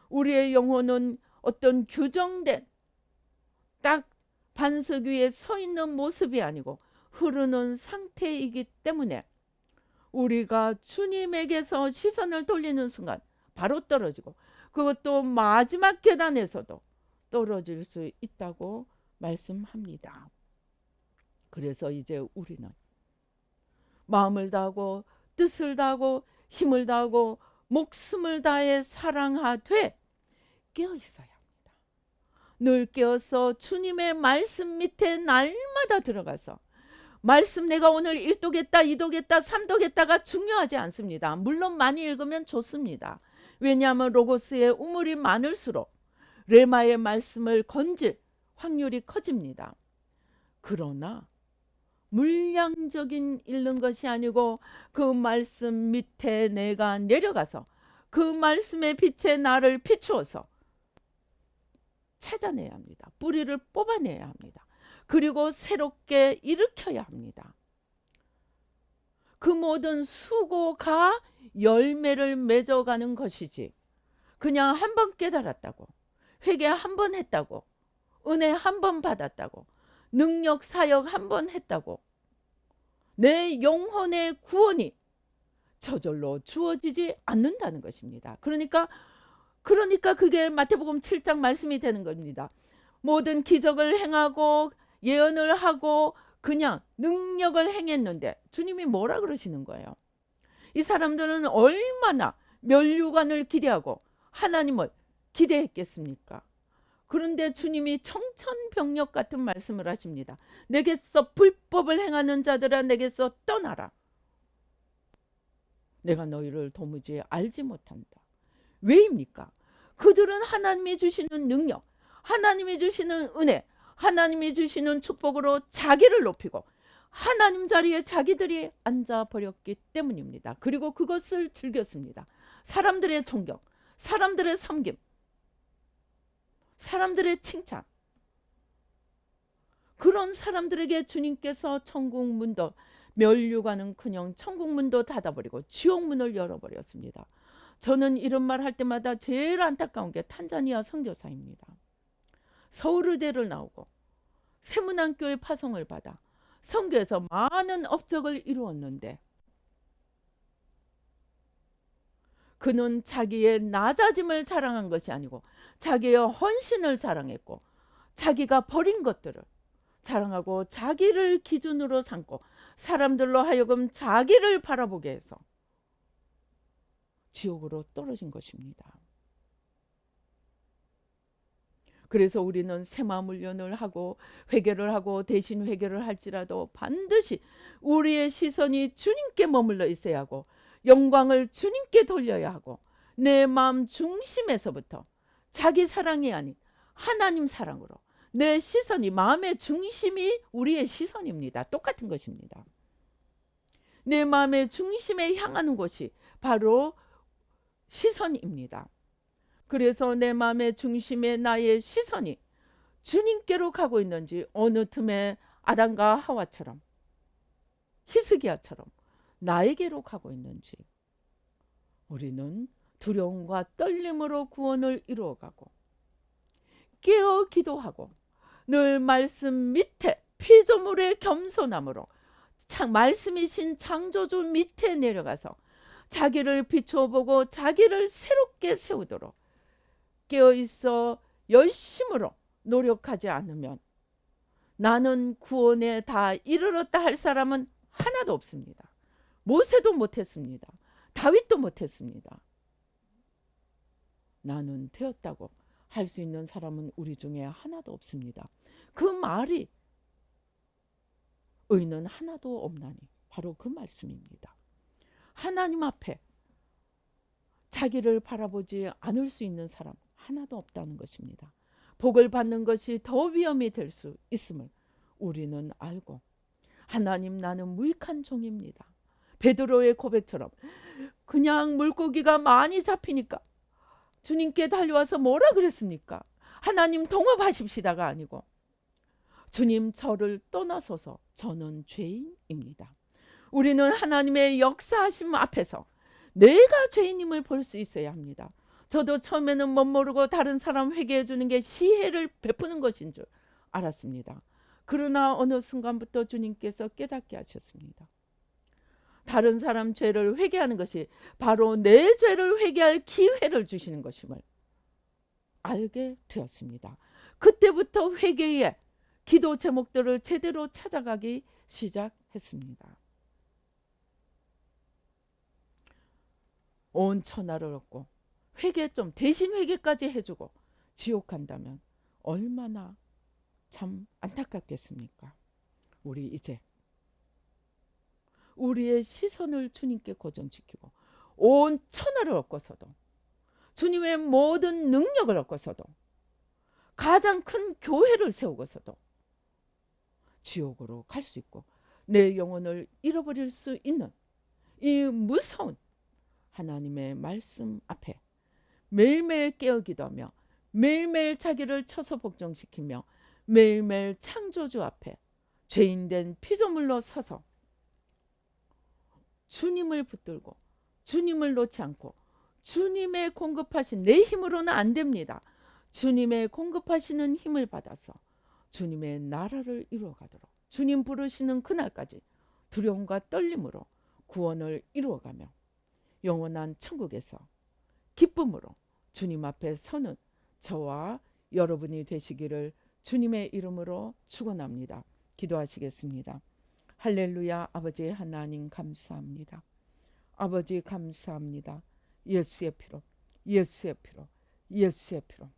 우리의 영혼은 어떤 규정된 딱 반석 위에 서 있는 모습이 아니고 흐르는 상태이기 때문에 우리가 주님에게서 시선을 돌리는 순간 바로 떨어지고 그것도 마지막 계단에서도 떨어질 수 있다고 말씀합니다. 그래서 이제 우리는 마음을 다하고 뜻을 다하고 힘을 다하고 목숨을 다해 사랑하되 깨어 있어야 합니다. 늘 깨어서 주님의 말씀 밑에 날마다 들어가서 말씀 내가 오늘 1도겠다 2도겠다 3도겠다가 중요하지 않습니다. 물론 많이 읽으면 좋습니다. 왜냐하면 로고스의 우물이 많을수록 레마의 말씀을 건질 확률이 커집니다. 그러나 물량적인 읽는 것이 아니고 그 말씀 밑에 내가 내려가서 그 말씀의 빛에 나를 비추어서 찾아내야 합니다. 뿌리를 뽑아내야 합니다. 그리고 새롭게 일으켜야 합니다. 그 모든 수고가 열매를 맺어가는 것이지 그냥 한 번 깨달았다고 회개 한 번 했다고 은혜 한 번 받았다고 능력 사역 한 번 했다고 내 영혼의 구원이 저절로 주어지지 않는다는 것입니다. 그러니까 그게 마태복음 7장 말씀이 되는 겁니다. 모든 기적을 행하고 예언을 하고 그냥 능력을 행했는데 주님이 뭐라 그러시는 거예요? 이 사람들은 얼마나 면류관을 기대하고 하나님을 기대했겠습니까? 그런데 주님이 청천벽력 같은 말씀을 하십니다. 내게서 불법을 행하는 자들아 내게서 떠나라. 내가 너희를 도무지 알지 못한다. 왜입니까? 그들은 하나님이 주시는 능력, 하나님이 주시는 은혜, 하나님이 주시는 축복으로 자기를 높이고 하나님 자리에 자기들이 앉아버렸기 때문입니다. 그리고 그것을 즐겼습니다. 사람들의 존경, 사람들의 섬김, 사람들의 칭찬. 그런 사람들에게 주님께서 천국 문도 면류관은커녕 천국 문도 닫아버리고 지옥 문을 열어버렸습니다. 저는 이런 말 할 때마다 제일 안타까운 게 탄자니아 선교사입니다. 서울의대를 나오고 세문안교회 파송을 받아 선교에서 많은 업적을 이루었는데 그는 자기의 낮아짐을 자랑한 것이 아니고 자기의 헌신을 자랑했고 자기가 버린 것들을 자랑하고 자기를 기준으로 삼고 사람들로 하여금 자기를 바라보게 해서 지옥으로 떨어진 것입니다. 그래서 우리는 새마음 훈련을 하고 회개를 하고 대신 회개를 할지라도 반드시 우리의 시선이 주님께 머물러 있어야 하고 영광을 주님께 돌려야 하고 내 마음 중심에서부터 자기 사랑이 아닌 하나님 사랑으로 내 시선이 마음의 중심이 우리의 시선입니다. 똑같은 것입니다. 내 마음의 중심에 향하는 곳이 바로 시선입니다. 그래서 내 마음의 중심에 나의 시선이 주님께로 가고 있는지 어느 틈에 아담과 하와처럼 히스기야처럼 나에게로 가고 있는지 우리는 두려움과 떨림으로 구원을 이루어가고 깨어 기도하고 늘 말씀 밑에 피조물의 겸손함으로 말씀이신 창조주 밑에 내려가서 자기를 비춰보고 자기를 새롭게 세우도록 깨어있어 열심으로 노력하지 않으면 나는 구원에 다 이르렀다 할 사람은 하나도 없습니다. 모세도 못했습니다. 다윗도 못했습니다. 나는 되었다고 할 수 있는 사람은 우리 중에 하나도 없습니다. 그 말이 의는 하나도 없나니 바로 그 말씀입니다. 하나님 앞에 자기를 바라보지 않을 수 있는 사람 하나도 없다는 것입니다. 복을 받는 것이 더 위험이 될 수 있음을 우리는 알고 하나님 나는 무익한 종입니다. 베드로의 고백처럼 그냥 물고기가 많이 잡히니까 주님께 달려와서 뭐라 그랬습니까? 하나님 동업하십시다가 아니고 주님 저를 떠나소서 저는 죄인입니다. 우리는 하나님의 역사하심 앞에서 내가 죄인임을 볼 수 있어야 합니다. 저도 처음에는 못 모르고 다른 사람 회개해 주는 게 시혜를 베푸는 것인 줄 알았습니다. 그러나 어느 순간부터 주님께서 깨닫게 하셨습니다. 다른 사람 죄를 회개하는 것이 바로 내 죄를 회개할 기회를 주시는 것임을 알게 되었습니다. 그때부터 회개의 기도 제목들을 제대로 찾아가기 시작했습니다. 온 천하를 얻고 회개 좀 대신 회개까지 해주고 지옥 간다면 얼마나 참 안타깝겠습니까? 우리 이제 우리의 시선을 주님께 고정시키고 온 천하를 얻고서도 주님의 모든 능력을 얻고서도 가장 큰 교회를 세우고서도 지옥으로 갈 수 있고 내 영혼을 잃어버릴 수 있는 이 무서운 하나님의 말씀 앞에 매일매일 깨어 기도하며 매일매일 자기를 쳐서 복종시키며 매일매일 창조주 앞에 죄인된 피조물로 서서 주님을 붙들고 주님을 놓지 않고 주님의 공급하신 내 힘으로는 안 됩니다. 주님의 공급하시는 힘을 받아서 주님의 나라를 이루어가도록 주님 부르시는 그날까지 두려움과 떨림으로 구원을 이루어가며 영원한 천국에서 기쁨으로 주님 앞에 서는 저와 여러분이 되시기를 주님의 이름으로 축원합니다. 기도하시겠습니다. 할렐루야. 아버지 하나님 감사합니다. 아버지 감사합니다. 예수의 피로, 예수의 피로, 예수의 피로.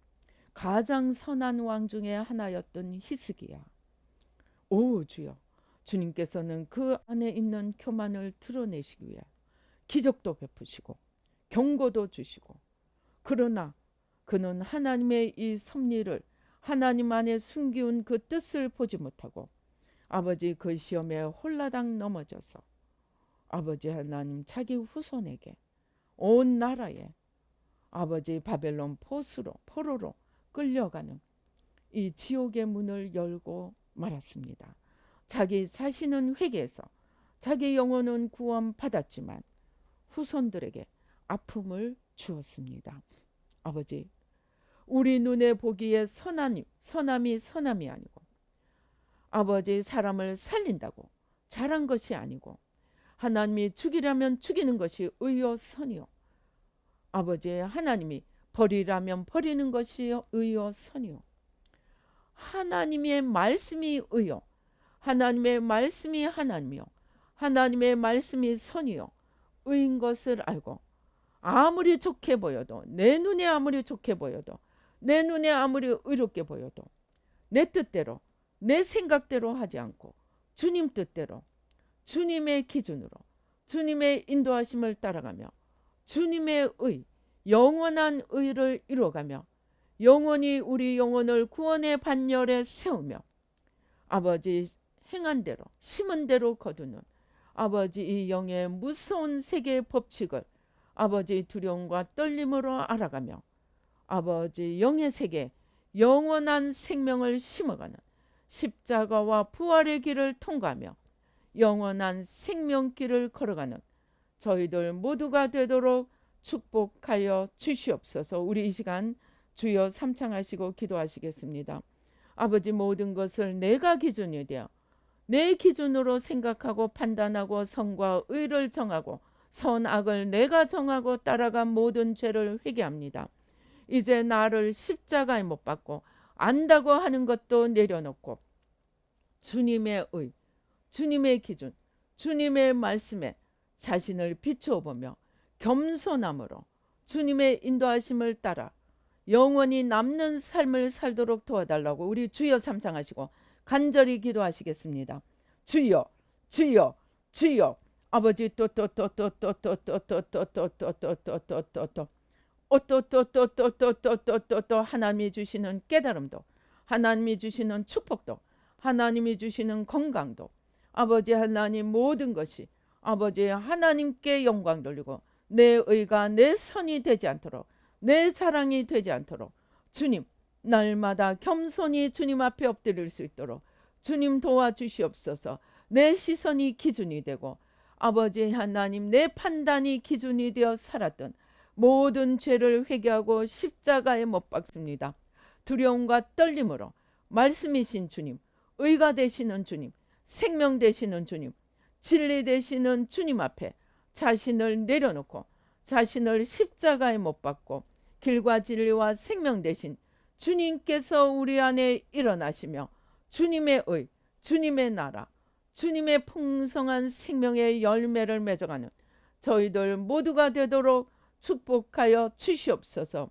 가장 선한 왕 중에 하나였던 히스기야. 오 주여, 주님께서는 그 안에 있는 교만을 드러내시기 위해 기적도 베푸시고 경고도 주시고, 그러나 그는 하나님의 이 섭리를, 하나님 안에 숨기운 그 뜻을 보지 못하고 아버지 그 시험에 홀라당 넘어져서 아버지 하나님 자기 후손에게 온 나라에 아버지 바벨론 포로로 끌려가는 이 지옥의 문을 열고 말았습니다. 자기 자신은 회개해서 자기 영혼은 구원받았지만 후손들에게 아픔을 주었습니다. 아버지, 우리 눈에 보기에 선함이 아니고 아버지 사람을 살린다고 잘한 것이 아니고 하나님이 죽이라면 죽이는 것이 의요 선이요, 아버지 하나님이 버리라면 버리는 것이 의요 선이요, 하나님의 말씀이 의요, 하나님의 말씀이 하나님이요, 하나님의 말씀이 선이요 의인 것을 알고 아무리 좋게 보여도, 내 눈에 아무리 좋게 보여도, 내 눈에 아무리 의롭게 보여도 내 뜻대로 내 생각대로 하지 않고 주님 뜻대로 주님의 기준으로 주님의 인도하심을 따라가며 주님의 의, 영원한 의를 이루어가며 영원히 우리 영혼을 구원의 반열에 세우며 아버지 행한 대로 심은 대로 거두는 아버지 이 영의 무서운 세계의 법칙을 아버지 두려움과 떨림으로 알아가며 아버지 영의 세계 영원한 생명을 심어가는 십자가와 부활의 길을 통과하며 영원한 생명길을 걸어가는 저희들 모두가 되도록 축복하여 주시옵소서. 우리 이 시간 주여 삼창하시고 기도하시겠습니다. 아버지, 모든 것을 내가 기준이 되어 내 기준으로 생각하고 판단하고 선과 의를 정하고 선악을 내가 정하고 따라간 모든 죄를 회개합니다. 이제 나를 십자가에 못 박고 안다고 하는 것도 내려놓고 주님의 의, 주님의 기준, 주님의 말씀에 자신을 비추어 보며 겸손함으로 주님의 인도하심을 따라 영원히 남는 삶을 살도록 도와달라고 우리 주여 삼창하시고 간절히 기도하시겠습니다. 주여, 주여, 주여. 아버지 또 하나님이 주시는 깨달음도, 하나님이 주시는 축복도, 하나님이 주시는 건강도, 아버지 하나님 모든 것이 아버지 하나님께 영광 돌리고 내 의가 내 선이 되지 않도록, 내 자랑이 되지 않도록 주님 날마다 겸손히 주님 앞에 엎드릴 수 있도록 주님 도와주시옵소서. 내 시선이 기준이 되고 아버지 하나님 내 판단이 기준이 되어 살았던 모든 죄를 회개하고 십자가에 못 박습니다. 두려움과 떨림으로 말씀이신 주님, 의가 되시는 주님, 생명 되시는 주님, 진리 되시는 주님 앞에 자신을 내려놓고 자신을 십자가에 못 박고 길과 진리와 생명 되신 주님께서 우리 안에 일어나시며 주님의 의, 주님의 나라, 주님의 풍성한 생명의 열매를 맺어가는 저희들 모두가 되도록 축복하여 주시옵소서.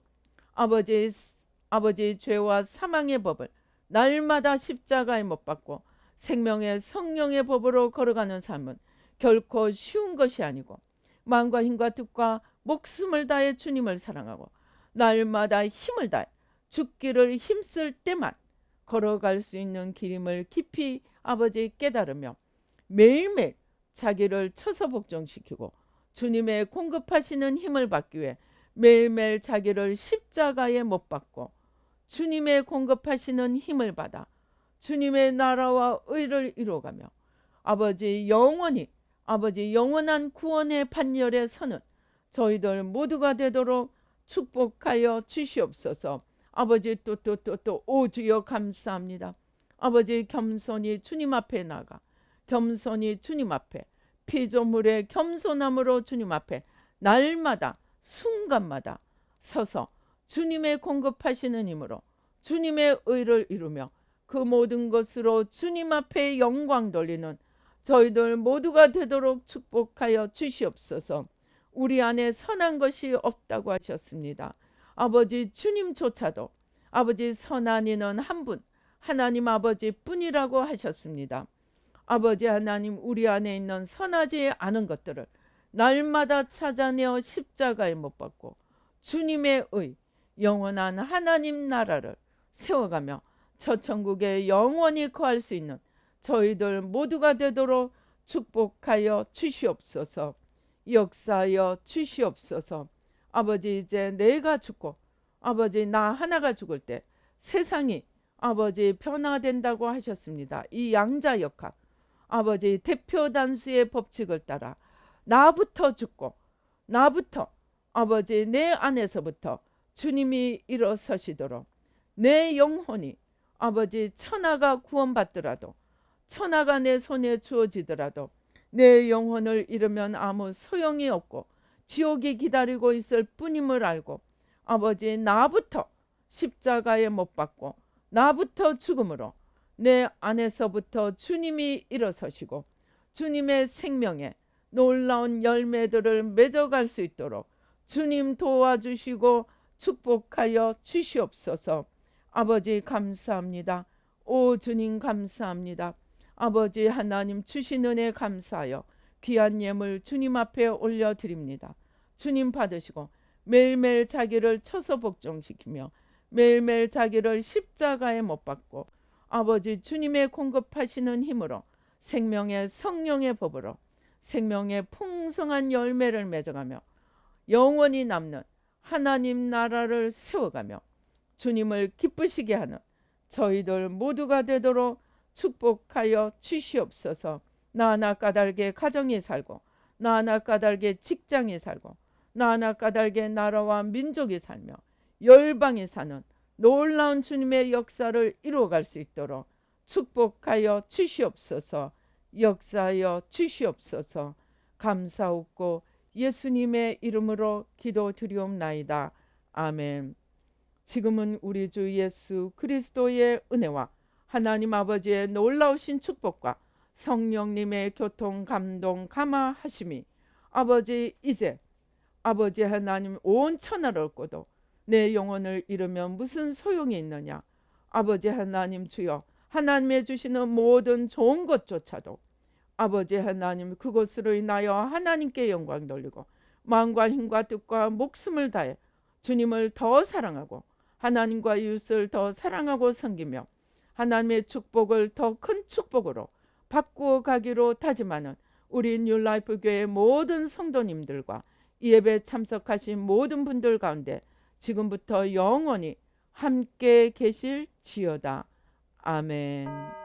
아버지 죄와 사망의 법을 날마다 십자가에 못 박고 생명의 성령의 법으로 걸어가는 삶은 결코 쉬운 것이 아니고 마음과 힘과 뜻과 목숨을 다해 주님을 사랑하고 날마다 힘을 다해 죽기를 힘쓸 때만 걸어갈 수 있는 길임을 깊이 아버지 깨달으며 매일매일 자기를 쳐서 복종시키고 주님의 공급하시는 힘을 받기 위해 매일매일 자기를 십자가에 못 박고 주님의 공급하시는 힘을 받아 주님의 나라와 의를 이루어가며 아버지 영원한 구원의 판결에 서는 저희들 모두가 되도록 축복하여 주시옵소서. 아버지 또 오 주여 감사합니다. 아버지 겸손히 주님 앞에 나가 겸손히 주님 앞에 피조물의 겸손함으로 주님 앞에 날마다 순간마다 서서 주님의 공급하시는 힘으로 주님의 의를 이루며 그 모든 것으로 주님 앞에 영광 돌리는 저희들 모두가 되도록 축복하여 주시옵소서. 우리 안에 선한 것이 없다고 하셨습니다. 아버지 주님조차도 아버지 선한 이는 한 분 하나님 아버지 뿐이라고 하셨습니다. 아버지 하나님, 우리 안에 있는 선하지 않은 것들을 날마다 찾아내어 십자가에 못 박고 주님의 의, 영원한 하나님 나라를 세워가며 저천국에 영원히 거할 수 있는 저희들 모두가 되도록 축복하여 주시옵소서. 역사하여 주시옵소서. 아버지, 이제 내가 죽고 아버지 나 하나가 죽을 때 세상이 아버지 변화된다고 하셨습니다. 이 양자역학 아버지 대표 단수의 법칙을 따라 나부터 죽고 나부터 아버지 내 안에서부터 주님이 일어서시도록 내 영혼이 아버지 천하가 구원받더라도 천하가 내 손에 주어지더라도 내 영혼을 잃으면 아무 소용이 없고 지옥이 기다리고 있을 뿐임을 알고 아버지 나부터 십자가에 못 박고 나부터 죽음으로 내 안에서부터 주님이 일어서시고 주님의 생명에 놀라운 열매들을 맺어갈 수 있도록 주님 도와주시고 축복하여 주시옵소서. 아버지 감사합니다. 오 주님 감사합니다. 아버지 하나님 주신 은혜 감사하여 귀한 예물 주님 앞에 올려드립니다. 주님 받으시고 매일매일 자기를 쳐서 복종시키며 매일매일 자기를 십자가에 못 박고 아버지 주님의 공급하시는 힘으로 생명의 성령의 법으로 생명의 풍성한 열매를 맺어가며 영원히 남는 하나님 나라를 세워가며 주님을 기쁘시게 하는 저희들 모두가 되도록 축복하여 주시옵소서. 나 하나 까닭에 가정이 살고 나 하나 까닭에 직장이 살고 나 하나 까닭에 나라와 민족이 살며 열방이 사는 놀라운 주님의 역사를 이루어갈 수 있도록 축복하여 주시옵소서. 역사하여 주시옵소서. 감사옵고 예수님의 이름으로 기도드리옵나이다. 아멘. 지금은 우리 주 예수 그리스도의 은혜와 하나님 아버지의 놀라우신 축복과 성령님의 교통 감동 감화하심이 아버지 이제 아버지 하나님 온 천하를 얻고도 내 영혼을 잃으면 무슨 소용이 있느냐. 아버지 하나님 주여 하나님의 주시는 모든 좋은 것조차도 아버지 하나님 그것으로 인하여 하나님께 영광 돌리고 마음과 힘과 뜻과 목숨을 다해 주님을 더 사랑하고 하나님과 이웃을 더 사랑하고 섬기며 하나님의 축복을 더 큰 축복으로 바꾸어 가기로 다짐하는 우리 뉴라이프 교회 모든 성도님들과 이 예배 참석하신 모든 분들 가운데 지금부터 영원히 함께 계실지어다. 아멘.